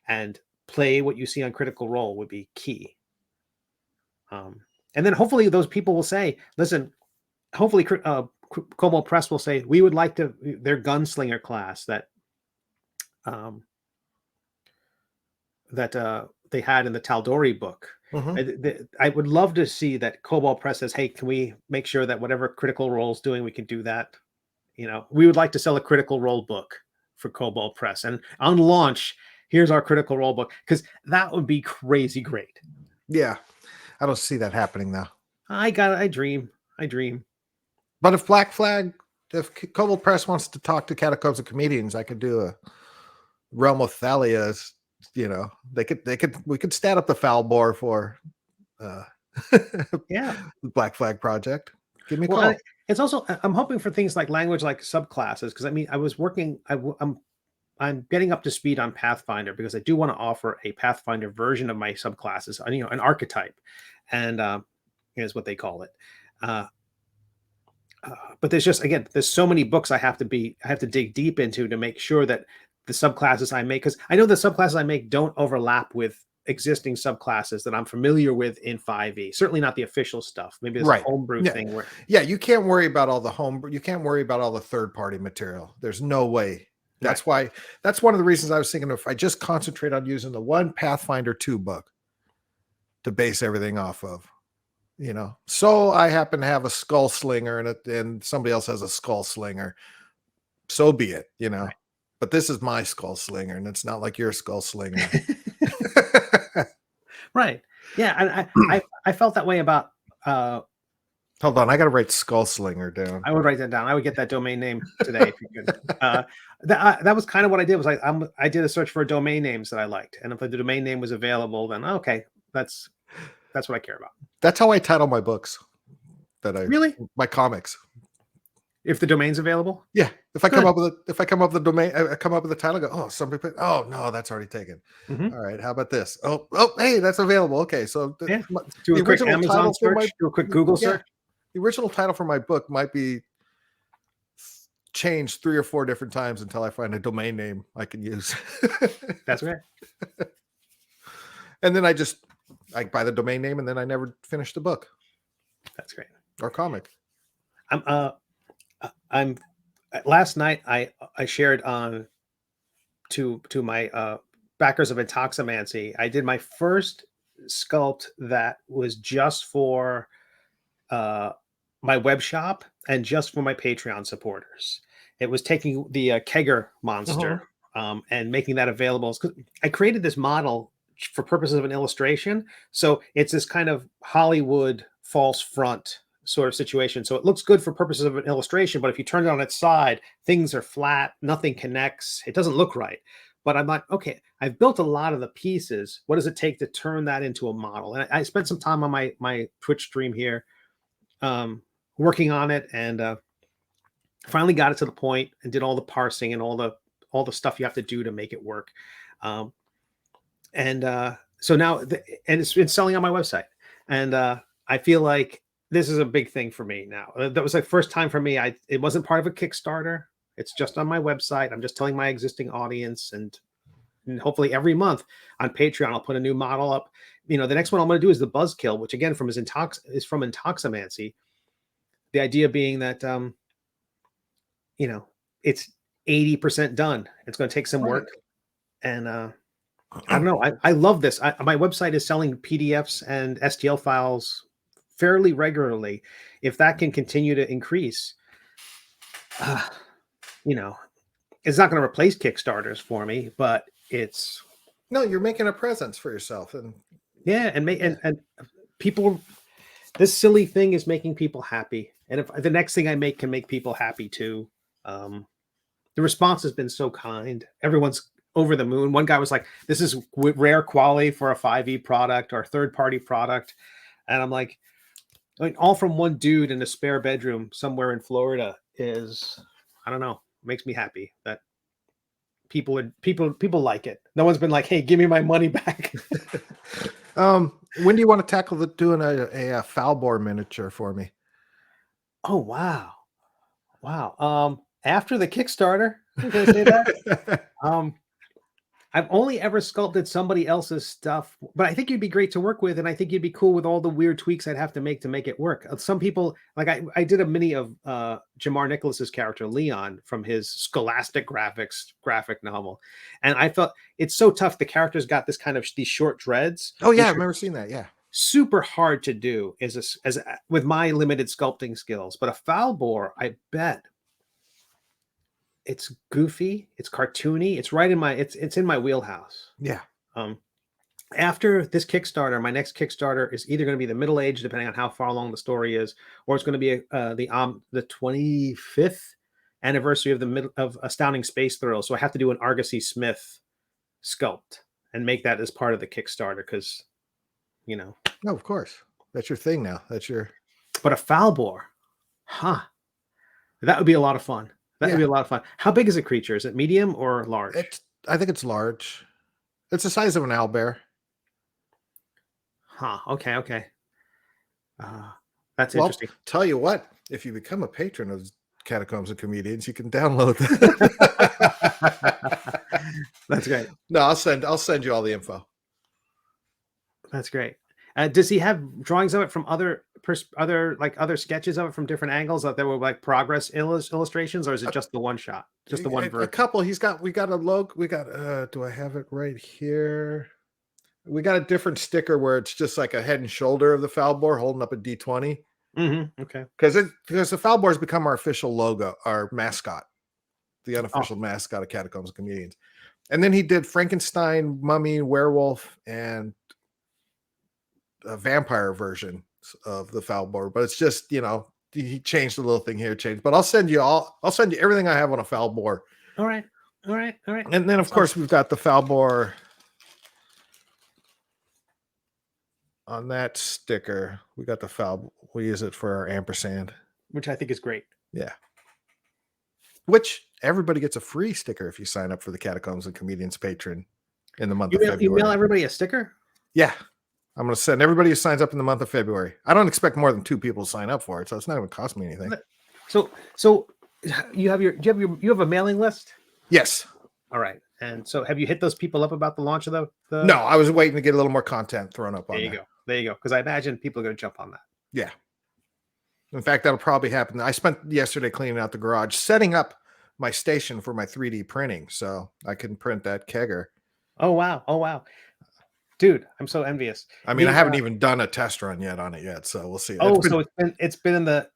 and play what you see on Critical Role would be key. And then hopefully those people will say, listen, hopefully Kobold Press will say, we would like to, their gunslinger class that they had in the Tal'Dorei book. Mm-hmm. I would love to see that Kobold Press says, hey, can we make sure that whatever Critical Role is doing, we can do that? We would like to sell a Critical Role book for Kobold Press. And on launch, here's our Critical Role book, because that would be crazy great. Yeah. I don't see that happening now. I dream. But if Black Flag, if Kobold Press wants to talk to Catacombs of Comedians, I could do a Realm of Thalia's. We could stat up the foul bore for Black Flag project. Give me a call. It's also, I'm hoping for things like language, like subclasses, because I mean, I was working, I'm getting up to speed on Pathfinder because I do want to offer a Pathfinder version of my subclasses, an archetype, and is what they call it. But there's so many books I have to dig deep into to make sure that the subclasses I make, because I know the subclasses I make don't overlap with existing subclasses that I'm familiar with in 5e. Certainly not the official stuff. Maybe there's a homebrew thing where you can't worry about all the homebrew. You can't worry about all the third-party material. There's no way. That's why. That's one of the reasons I was thinking if I just concentrate on using the one Pathfinder 2 book to base everything off of. So I happen to have a skull slinger and somebody else has a skull slinger. So be it, Right. But this is my skull slinger, and it's not like your skull slinger. Right. Yeah. And I felt that way about. Hold on, I got to write skull slinger down. I would write that down. I would get that domain name today if you could. That was kind of what I did. Was I did a search for domain names that I liked, and if the domain name was available, then okay, that's what I care about. That's how I title my books. that Really? my comics. If the domain's available? Yeah, if I Good. come up with the domain, I come up with the title. Go, oh, somebody put. Oh no, that's already taken. Mhm. All right, how about this? Oh, hey, that's available. Okay, so Yeah. Do the a quick original Amazon title for my search, do a quick Google yeah, search. the original title for my book might be changed 3 or 4 different times until I find a domain name I can use. That's right. And then I buy the domain name, and then I never finish the book That's great. or comic. I'm last night I shared on to my backers of Intoximancy. I did my first sculpt that was just for uh my web shop and just for my Patreon supporters. It was taking the Kegger monster Uh-huh. and making that available. I created this model for purposes of an illustration. So it's this kind of Hollywood false front sort of situation. So it looks good for purposes of an illustration, but if you turn it on its side, things are flat, nothing connects, it doesn't look right. But I'm like, okay, I've built a lot of the pieces. What does it take to turn that into a model? And I spent some time on my Twitch stream here working on it, and finally got it to the point and did all the parsing and all the stuff you have to do to make it work. Um, and so now and it's been selling on my website, and I feel like this is a big thing for me now. That was like first time for me. It wasn't part of a Kickstarter. It's just on my website. I'm just telling my existing audience, and hopefully every month on Patreon I'll put a new model up. The next one I'm going to do is the Buzzkill, which again is from Intoximancy. The idea being that it's 80% done. It's going to take some work, and I don't know. I love this. My website is selling PDFs and STL files fairly regularly. If that can continue to increase, uh, you know, it's not going to replace Kickstarters for me, but it's No, you're making a presence for yourself, and yeah, and people. This silly thing is making people happy, and if the next thing I make can make people happy too, the response has been so kind. Everyone's over the moon. One guy was like, "This is rare quality for a 5e product or third-party product," and I'm like, all from one dude in a spare bedroom somewhere in Florida is, I don't know, makes me happy that people like it. No one's been like, "Hey, give me my money back." when do you want to tackle doing a foul bore miniature for me? Oh wow. After the Kickstarter, I'm gonna say that. I've only ever sculpted somebody else's stuff, but I think you'd be great to work with, and I think you'd be cool with all the weird tweaks I'd have to make it work. Some people, like I did a mini of Jamar Nicholas's character Leon from his Scholastic graphic novel, and I felt it's so tough. The character's got this kind of these short dreads. Oh yeah, which I've are never seen that. Yeah, super hard to do with my limited sculpting skills. But a foul bore, I bet it's goofy, it's cartoony, it's right in my it's in my wheelhouse. yeah. Um, After this Kickstarter, my next Kickstarter is either going to be the middle age, depending on how far along the story is, or it's going to be the 25th anniversary of of Astounding Space Thrills. So I have to do an Argosy Smith sculpt and make that as part of the Kickstarter because, No, of course, that's your thing now. That's your But a foul bore, huh? That would be a lot of fun. That would be a lot of fun. How big is a creature? Is it medium or large? I think it's large. It's the size of an owlbear. Huh. Okay. That's Well, interesting. tell you what, if you become a patron of Catacombs and Comedians, you can download that. That's great. No, I'll send you all the info. That's great. Does he have drawings of it from other sketches of it from different angles that there were like progress illustrations, or is it just the one shot, just the one A version? couple. We got a logo. We got. Do I have it right here? We got a different sticker where it's just like a head and shoulder of the foul bore holding up a D20. Okay. Because the foul bore has become our official logo, our mascot, the unofficial mascot of Catacombs and Comedians. And then he did Frankenstein, mummy, werewolf, and a vampire version of the foul bore. But it's just, he changed a little thing here, But I'll send you everything I have on a foul bore. All right. And then of course we've got the foul bore on that sticker, we got the foul. We use it for our ampersand. which I think is great. Yeah. Which everybody gets a free sticker if you sign up for the Catacombs and Comedians patron in the month of You mail February. everybody a sticker? Yeah. I'm going to send everybody who signs up in the month of February. I don't expect more than 2 people to sign up for it, so it's not going to cost me anything. So you have a mailing list? Yes. All right. And so have you hit those people up about the launch of the No, I was waiting to get a little more content thrown up on There you go. There you go. Because I imagine people are going to jump on that. Yeah. In fact, that'll probably happen. I spent yesterday cleaning out the garage, setting up my station for my 3D printing so I can print that kegger. Oh, wow. Oh, wow. Dude, I'm so envious. I mean, I haven't even done a test run yet on it yet, so we'll see. It's been in the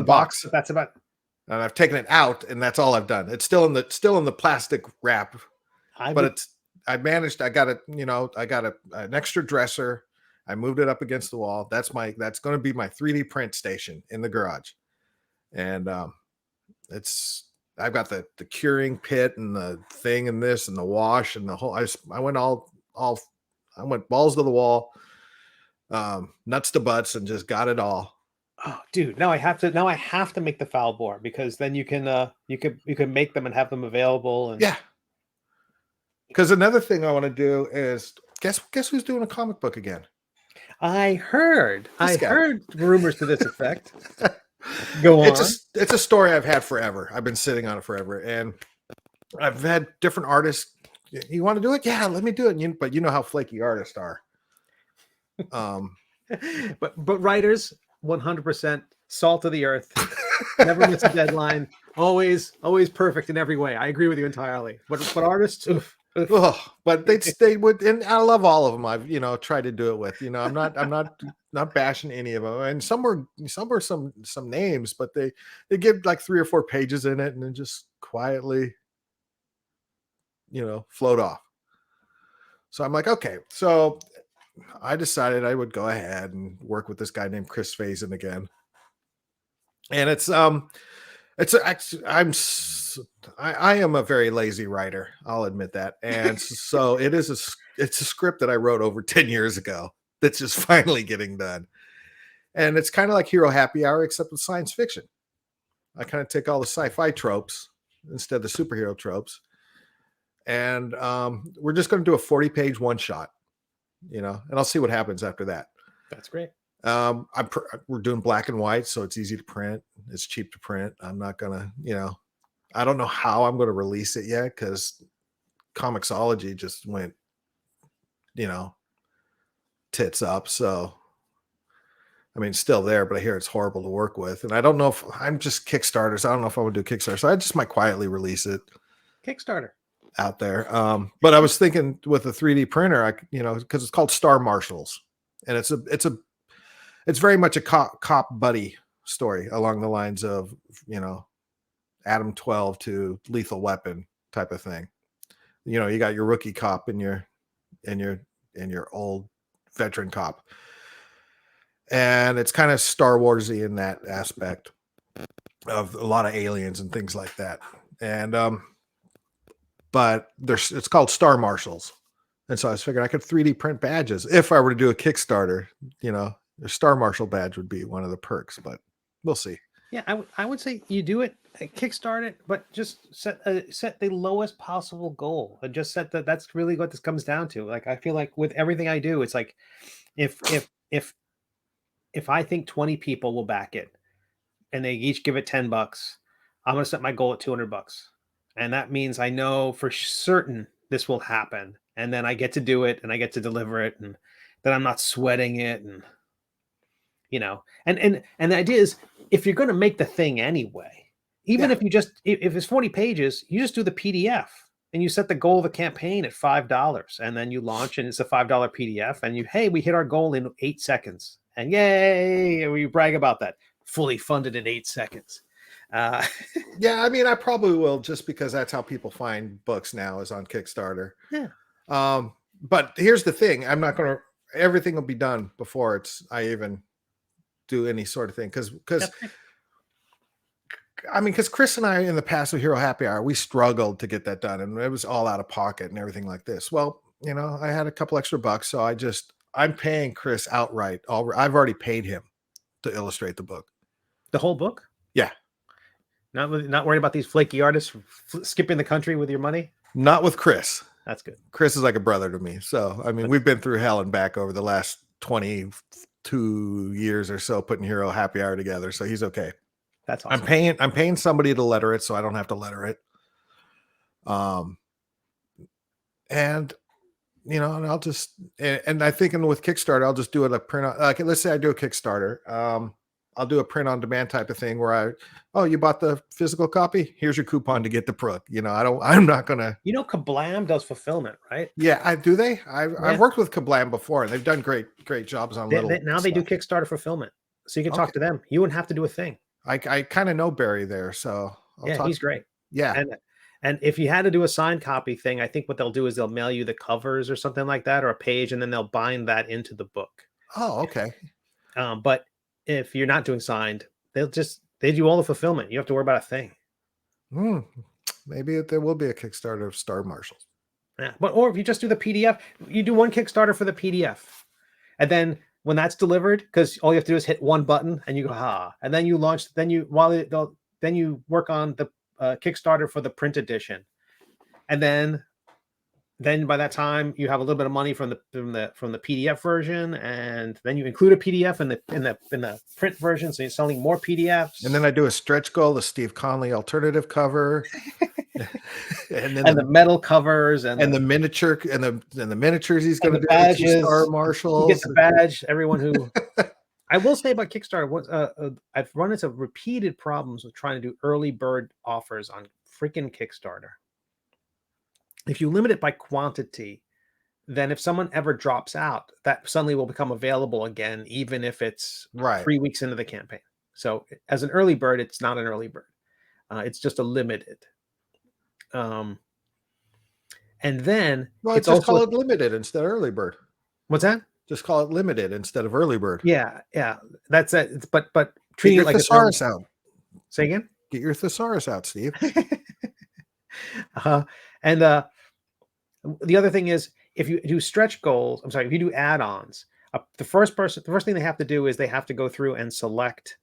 box. That's about. And I've taken it out, and that's all I've done. It's still in the plastic wrap, I got it. I got an extra dresser. I moved it up against the wall. That's going to be my 3D print station in the garage, and I've got the curing pit and the thing and this and the wash and the whole. I went I went balls to the wall, nuts to butts, and just got it all. Oh, dude! Now I have to make the foul bore, because then you can make them and have them available. And yeah. Because another thing I want to do is guess who's doing a comic book again? I heard rumors to this effect. Go on. It's a story I've had forever. I've been sitting on it forever, and I've had different artists. You want to do it? Yeah, let me do it. But you know how flaky artists are. But writers, 100% salt of the earth, never miss a deadline, always perfect in every way. I agree with you entirely. But artists, oof. Oh, but they would, and I love all of them. I've tried to do it with. I'm not bashing any of them. And some were some names, but they give like 3 or 4 pages in it, and then just quietly, float off. So I'm like, okay. So I decided I would go ahead and work with this guy named Chris Faison again. And I am a very lazy writer. I'll admit that. And so it's a script that I wrote over 10 years ago that's just finally getting done. And it's kind of like Hero Happy Hour, except with science fiction. I kind of take all the sci-fi tropes instead of the superhero tropes. And we're just going to do a 40-page one shot, and I'll see what happens after that. That's great. We're doing black and white, so it's easy to print. It's cheap to print. I'm not gonna, I don't know how I'm going to release it yet, because Comixology just went, tits up. So, I mean, it's still there, but I hear it's horrible to work with. And I don't know if I'm just Kickstarters. I don't know if I would do Kickstarter. So I just might quietly release it. Kickstarter. Out there. But I was thinking with a 3D printer, because it's called Star Marshals. And it's very much a cop buddy story along the lines of, Adam 12 to Lethal Weapon type of thing. You got your rookie cop and your old veteran cop. And it's kind of Star Warsy in that aspect of a lot of aliens and things like that. And but it's called Star Marshals. And so I was figuring I could 3D print badges if I were to do a Kickstarter. The Star Marshal badge would be one of the perks, but we'll see. Yeah, I would say you do it, kickstart it, but just set the lowest possible goal, and just set that's really what this comes down to. Like, I feel like with everything I do, it's like if I think 20 people will back it and they each give it $10, I'm going to set my goal at $200. And that means I know for certain this will happen. And then I get to do it and I get to deliver it, and then I'm not sweating it. And, and the idea is, if you're going to make the thing anyway, even if if it's 40 pages, you just do the PDF and you set the goal of the campaign at $5, and then you launch and it's a $5 PDF, and we hit our goal in 8 seconds, and yay, we brag about that. Fully funded in 8 seconds. Yeah, I mean, I probably will, just because that's how people find books now, is on Kickstarter. Yeah. But here's the thing: everything will be done before I even do any sort of thing, because Chris and I in the past with Hero Happy Hour, we struggled to get that done, and it was all out of pocket and everything like this. Well, I had a couple extra bucks, so I'm paying Chris outright. I've already paid him to illustrate the book. The whole book? Yeah. Not worried about these flaky artists skipping the country with your money? Not with Chris. That's good. Chris is like a brother to me. So, I mean, we've been through hell and back over the last 22 years or so putting Hero Happy Hour together. So he's okay. That's awesome. I'm paying somebody to letter it so I don't have to letter it. And you know, and I'll just, and I think with Kickstarter, I'll just do it a print on, like, let's say I do a Kickstarter. I'll do a print on demand type of thing where oh, you bought the physical copy? Here's your coupon to get the book. You know, I'm not going to. You know, Kablam does fulfillment, right? Yeah, I've worked with Kablam before and they've done great jobs on now they do Kickstarter fulfillment. So you can talk to them. You wouldn't have to do a thing. I kind of know Barry there. So he's great. Yeah. And if you had to do a signed copy thing, I think what they'll do is they'll mail you the covers or something like that, or a page, and then they'll bind that into the book. Oh, okay. But if you're not doing signed, they do all the fulfillment. You don't have to worry about a thing. Maybe there will be a Kickstarter of Star Marshals. Yeah, or if you just do the PDF, you do one Kickstarter for the PDF, and then when that's delivered, because all you have to do is hit one button, and you go and then you launch. Then you work on the Kickstarter for the print edition, and then by that time you have a little bit of money from the PDF version, and then you include a PDF in the print version, so you're selling more PDFs. And then I do a stretch goal, the Steve Conley alternative cover, and then the metal covers and the miniature and the miniatures he's going to do badges, Star Marshals. You get the badge. Everyone who I will say about Kickstarter, I've run into repeated problems with trying to do early bird offers on freaking Kickstarter. If you limit it by quantity, then if someone ever drops out, that suddenly will become available again, even if it's 3 weeks into the campaign. So as an early bird, it's not an early bird. It's just a limited. And then it's also call it limited instead of early bird. What's that? Just call it limited instead of early bird. Yeah, that's it. But treating it like thesaurus out. Say again. Get your thesaurus out, Steve. And the other thing is, if you do stretch goals, if you do add-ons, the first thing they have to do is they have to go through and select.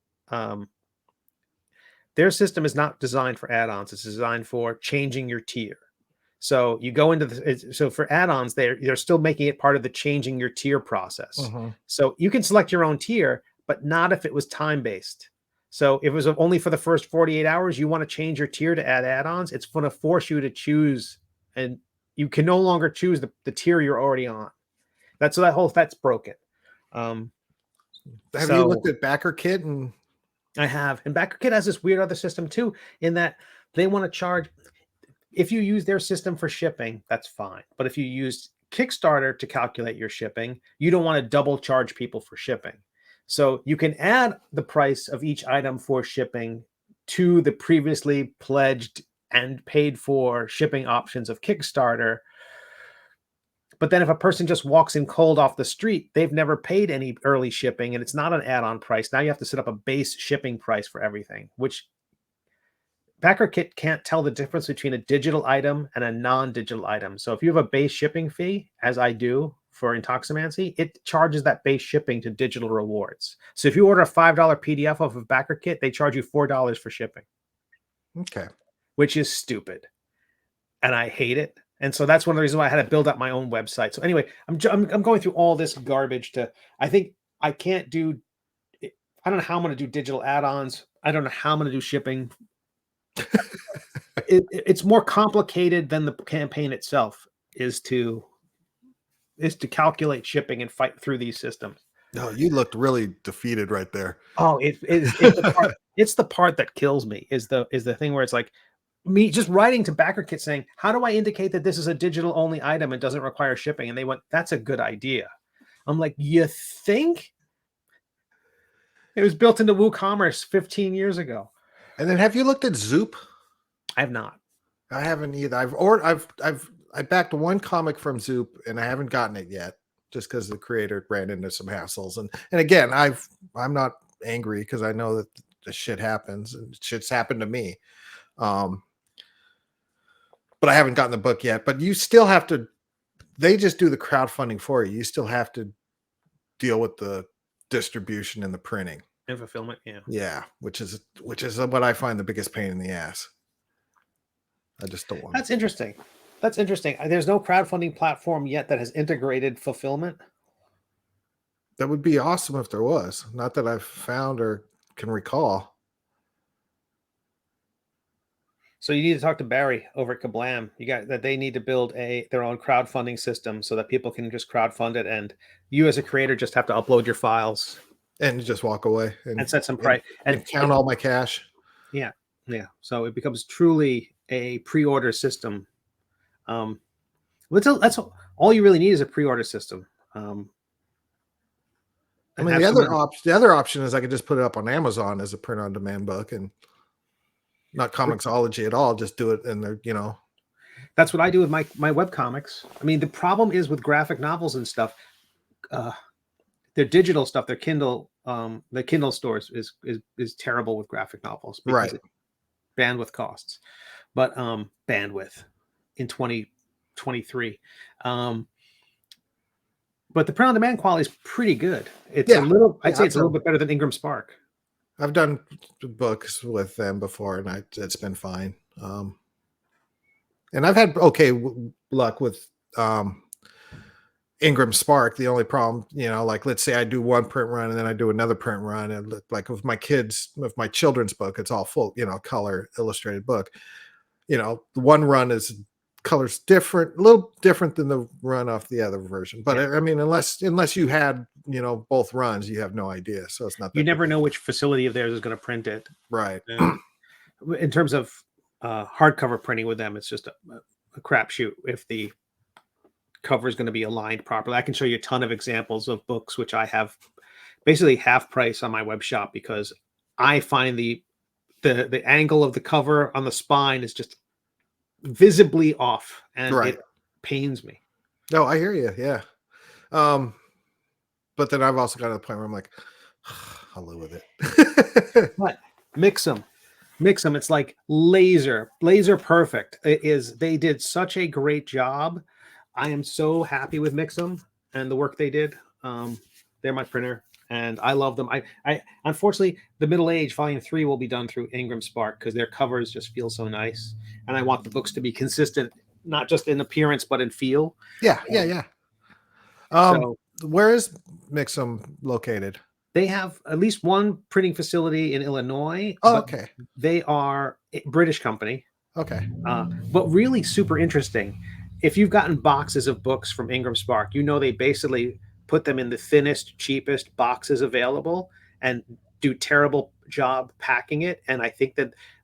Their system is not designed for add-ons; it's designed for changing your tier. So you go into so for add-ons, they're still making it part of the changing your tier process. So you can select your own tier, but not if it was time-based. So if it was only for the first 48 hours, you want to change your tier to add add-ons, it's going to force you to choose, and you can no longer choose the tier you're already on. That's broken. Have you looked at BackerKit? And I have. And BackerKit has this weird other system too, in that they want to charge. If you use their system for shipping, that's fine. But if you use Kickstarter to calculate your shipping, you don't want to double charge people for shipping. So you can add the price of each item for shipping to the previously pledged and paid for shipping options of Kickstarter. But then if a person just walks in cold off the street, they've never paid any early shipping and it's not an add-on price. Now you have to set up a base shipping price for everything, which BackerKit can't tell the difference between a digital item and a non-digital item. So if you have a base shipping fee, as I do for Intoximancy, it charges that base shipping to digital rewards. So if you order a $5 PDF off of BackerKit, they charge you $4 for shipping. Okay. Which is stupid. And I hate it. And so that's one of the reasons why I had to build up my own website. So anyway, I'm going through all this garbage I think I can't do, I don't know how I'm going to do digital add-ons. I don't know how I'm going to do shipping. It's more complicated than the campaign itself is to calculate shipping and fight through these systems. No, you looked really defeated right there. Oh, it's the part that kills me is the thing where it's like me just writing to BackerKit saying, how do I indicate that this is a digital only item and doesn't require shipping? And they went, that's a good idea. I'm like, you think? It was built into WooCommerce 15 years ago. And then have you looked at Zoop? I have not. I haven't either. I backed one comic from Zoop and I haven't gotten it yet just because the creator ran into some hassles. And again, I'm not angry because I know that the shit happens and shit's happened to me. But I haven't gotten the book yet. But you still have to, they just do the crowdfunding for you. You still have to deal with the distribution and the printing. And fulfillment. Yeah. Yeah, which is what I find the biggest pain in the ass. I just don't want. That's interesting. That's interesting. There's no crowdfunding platform yet that has integrated fulfillment. That would be awesome if there was. Not that I've found or can recall. So you need to talk to Barry over at Kablam. You got that they need to build their own crowdfunding system so that people can just crowdfund it, and you as a creator just have to upload your files And just walk away and set some price and count all my cash. Yeah, yeah. So it becomes truly a pre-order system. That's all you really need is a pre-order system. I mean, the other option is I could just put it up on Amazon as a print-on-demand book and not Comixology at all. Just do it in there, you know. That's what I do with my web comics. I mean, the problem is with graphic novels and stuff. Their digital stuff, their Kindle, the Kindle stores is terrible with graphic novels because bandwidth costs. But bandwidth in 2023. But the print-on-demand quality is pretty good. It's I'd say it's a little bit better than Ingram Spark. I've done books with them before, and it's been fine. And I've had luck with Ingram Spark. The only problem, you know, like let's say I do one print run and then I do another print run, and like with my children's book, it's all full, you know, color illustrated book. You know, the one run is colors different, a little different than the run off the other version. But I mean, unless you had, you know, both runs, you have no idea. So it's not. You never know which facility of theirs is going to print it. Right. In terms of hardcover printing with them, it's just a crapshoot if the cover is going to be aligned properly. I can show you a ton of examples of books which I have basically half price on my web shop because I find the angle of the cover on the spine is just visibly off, and it pains me. No, I hear you. Yeah. But then I've also got to the point where I'm like, I'll live with it. But mix them. It's like laser perfect. They did such a great job. I am so happy with Mix'em and the work they did. They're my printer, and I love them. I unfortunately, the Middle Age Volume 3 will be done through Ingram Spark because their covers just feel so nice, and I want the books to be consistent, not just in appearance but in feel. Yeah. So, where is Mix'em located? They have at least one printing facility in Illinois. Oh, okay. They are a British company. Okay. But really super interesting. If you've gotten boxes of books from Ingram Spark, you know they basically put them in the thinnest, cheapest boxes available and do terrible job packing it. And I think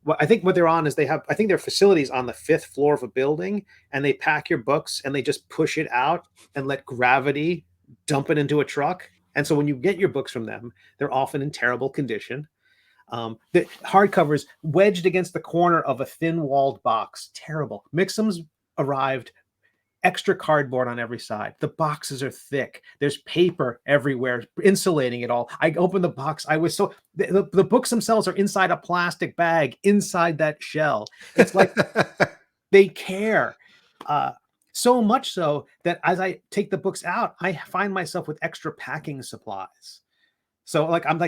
what they're on is I think their facilities on the 5th floor of a building, and they pack your books and they just push it out and let gravity dump it into a truck. And so when you get your books from them, they're often in terrible condition. The hardcovers wedged against the corner of a thin-walled box, terrible. Mix'em's arrived extra cardboard on every side. The boxes are thick. There's paper everywhere, insulating it all. I opened the box. The books themselves are inside a plastic bag, inside that shell. It's like they care. So much so that as I take the books out, I find myself with extra packing supplies. So I'm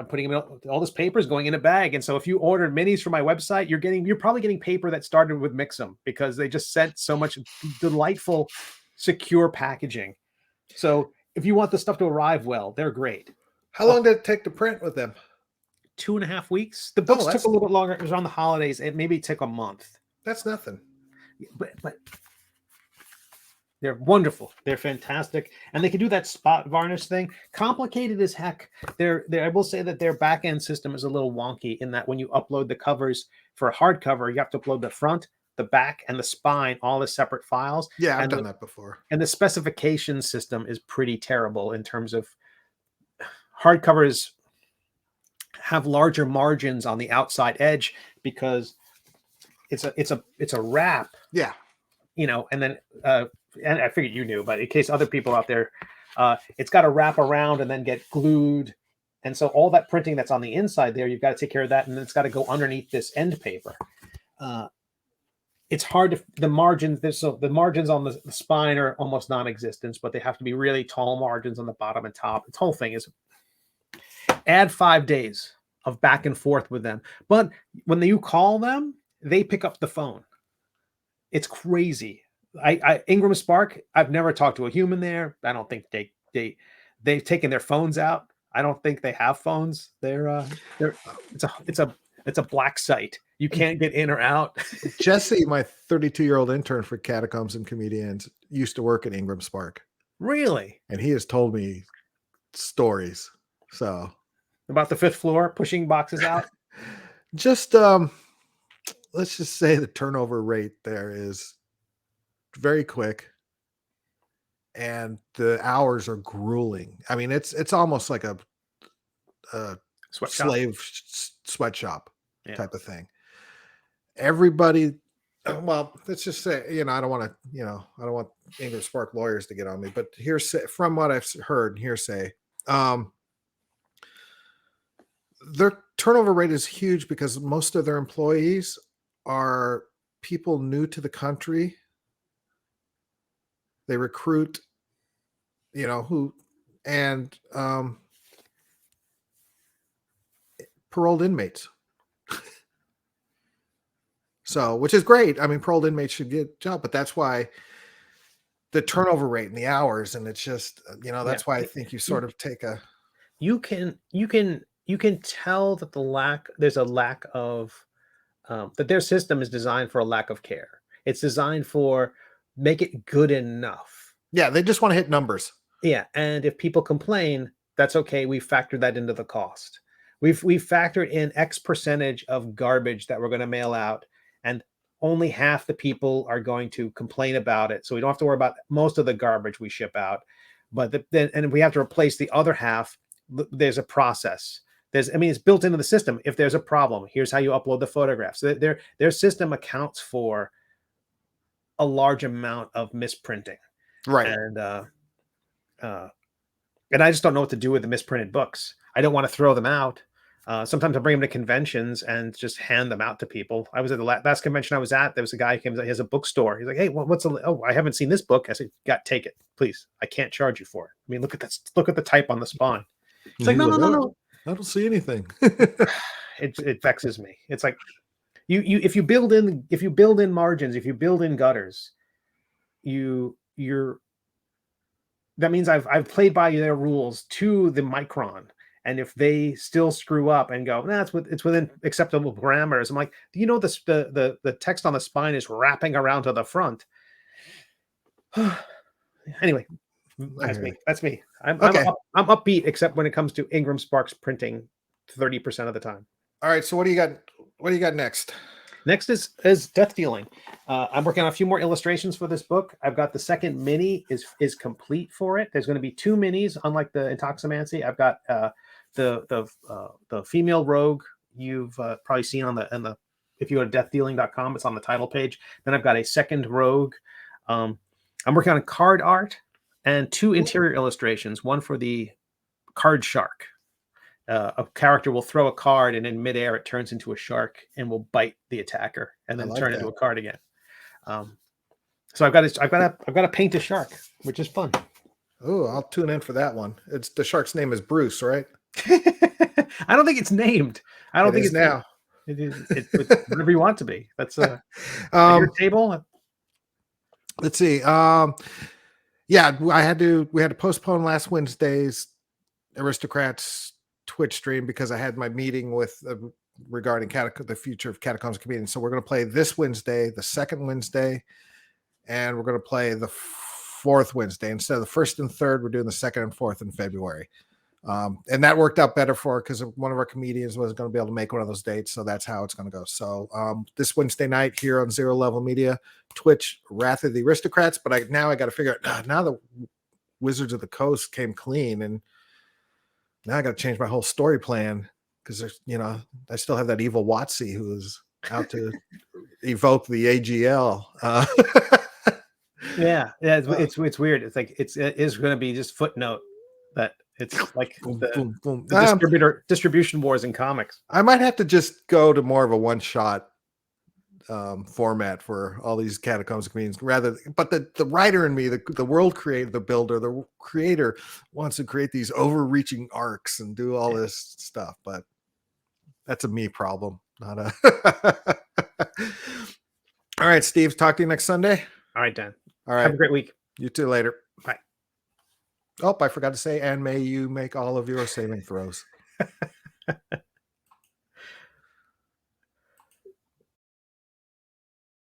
putting all this paper is going in a bag. And so if you ordered minis from my website, you're probably getting paper that started with Mix'em because they just sent so much delightful, secure packaging. So if you want the stuff to arrive well, they're great. How long did it take to print with them? 2.5 weeks. The books took a little bit longer. It was around the holidays. It maybe took a month. That's nothing. But they're wonderful. They're fantastic. And they can do that spot varnish thing. Complicated as heck. I will say that their back end system is a little wonky in that when you upload the covers for a hardcover, you have to upload the front, the back, and the spine all as separate files. Yeah, I've done that before. And the specification system is pretty terrible in terms of hardcovers have larger margins on the outside edge because it's a wrap. Yeah. You know, and then and I figured you knew, but in case other people out there, it's got to wrap around and then get glued. And so all that printing that's on the inside there, you've got to take care of that. And then it's got to go underneath this end paper. it's hard to the margins. The margins on the spine are almost non-existent, but they have to be really tall margins on the bottom and top. This whole thing is add 5 days of back and forth with them. But when you call them, they pick up the phone. It's crazy. Ingram Spark, I've never talked to a human there. I don't think they've taken their phones out. I don't think they have phones. It's a black site. You can't get in or out. Jesse, my 32-year-old intern for Catacombs and Comedians, used to work at Ingram Spark. Really? And he has told me stories. So about the 5th floor pushing boxes out. Just let's just say the turnover rate there is very quick, and the hours are grueling. I mean, it's almost like a slave sweatshop type of thing. Everybody, well, let's just say, I don't want Ingram Spark lawyers to get on me, but from what I've heard, hearsay, their turnover rate is huge because most of their employees are people new to the country. They recruit, paroled inmates. So, which is great. I mean, paroled inmates should get a job, but that's why the turnover rate and the hours, and it's just, that's why I think you sort of take a. You can tell that there's a lack of that their system is designed for a lack of care. It's designed for make it good enough. Yeah, they just want to hit numbers. Yeah, and if people complain, that's okay. We factored that into the cost. We've factored in X percentage of garbage that we're going to mail out, and only half the people are going to complain about it. So we don't have to worry about most of the garbage we ship out. But then if we have to replace the other half, there's a process. It's built into the system. If there's a problem, here's how you upload the photographs. Their system accounts for a large amount of misprinting. Right. And I just don't know what to do with the misprinted books. I don't want to throw them out. Sometimes I bring them to conventions and just hand them out to people. I was at the last convention I was at. There was a guy who came. He has a bookstore. He's like, "Hey, I haven't seen this book." I said, "Take it, please. I can't charge you for it. I mean, look at this. Look at the type on the spine." It's like, no. I don't see anything. It vexes me. It's like if you build in margins, if you build in gutters, that means I've played by their rules to the micron. And if they still screw up and go, it's within acceptable parameters, I'm like, the text on the spine is wrapping around to the front. Anyway, that's me. I'm upbeat, except when it comes to Ingram Sparks printing 30% of the time. All right. So what do you got? What do you got next? Next is Death Dealing. I'm working on a few more illustrations for this book. I've got the second mini is complete for it. There's going to be 2 minis, unlike the Intoximancy. I've got the female rogue you've probably seen on the if you go to deathdealing.com, it's on the title page. Then I've got a second rogue. I'm working on card art and 2 interior illustrations. One for the card shark. A character will throw a card, and in midair it turns into a shark and will bite the attacker, and then turn into a card again. So I've got to paint a shark, which is fun. Oh, I'll tune in for that one. It's the shark's name is Bruce, right? I don't think it's named. I don't think it's now. It's whatever you want to be. That's your table. Let's see. Yeah, we had to postpone last Wednesday's Aristocrats Twitch stream because I had my meeting with regarding the future of Catacombs Comedians. So we're going to play this Wednesday, the second Wednesday, and we're going to play the fourth Wednesday instead of the first and third. We're doing the second and fourth in February. And that worked out better for because one of our comedians wasn't going to be able to make one of those dates. So that's how it's going to go. So this Wednesday night here on Zero Level Media, Twitch, Wrath of the Aristocrats. But I got to figure out now the Wizards of the Coast came clean, and now I got to change my whole story plan because I still have that evil Watsy who is out to evoke the AGL. Yeah, it's weird. It's like it is going to be just footnote that it's like the distribution wars in comics. I might have to just go to more of a one shot format for all these catacombs comedians. But the writer in me, the world creator, the builder, the creator wants to create these overreaching arcs and do all this stuff. But that's a me problem, not a. All right, Steve. Talk to you next Sunday. All right, Dan. All right. Have a great week. You too. Later. Bye. Oh, I forgot to say, and may you make all of your saving throws.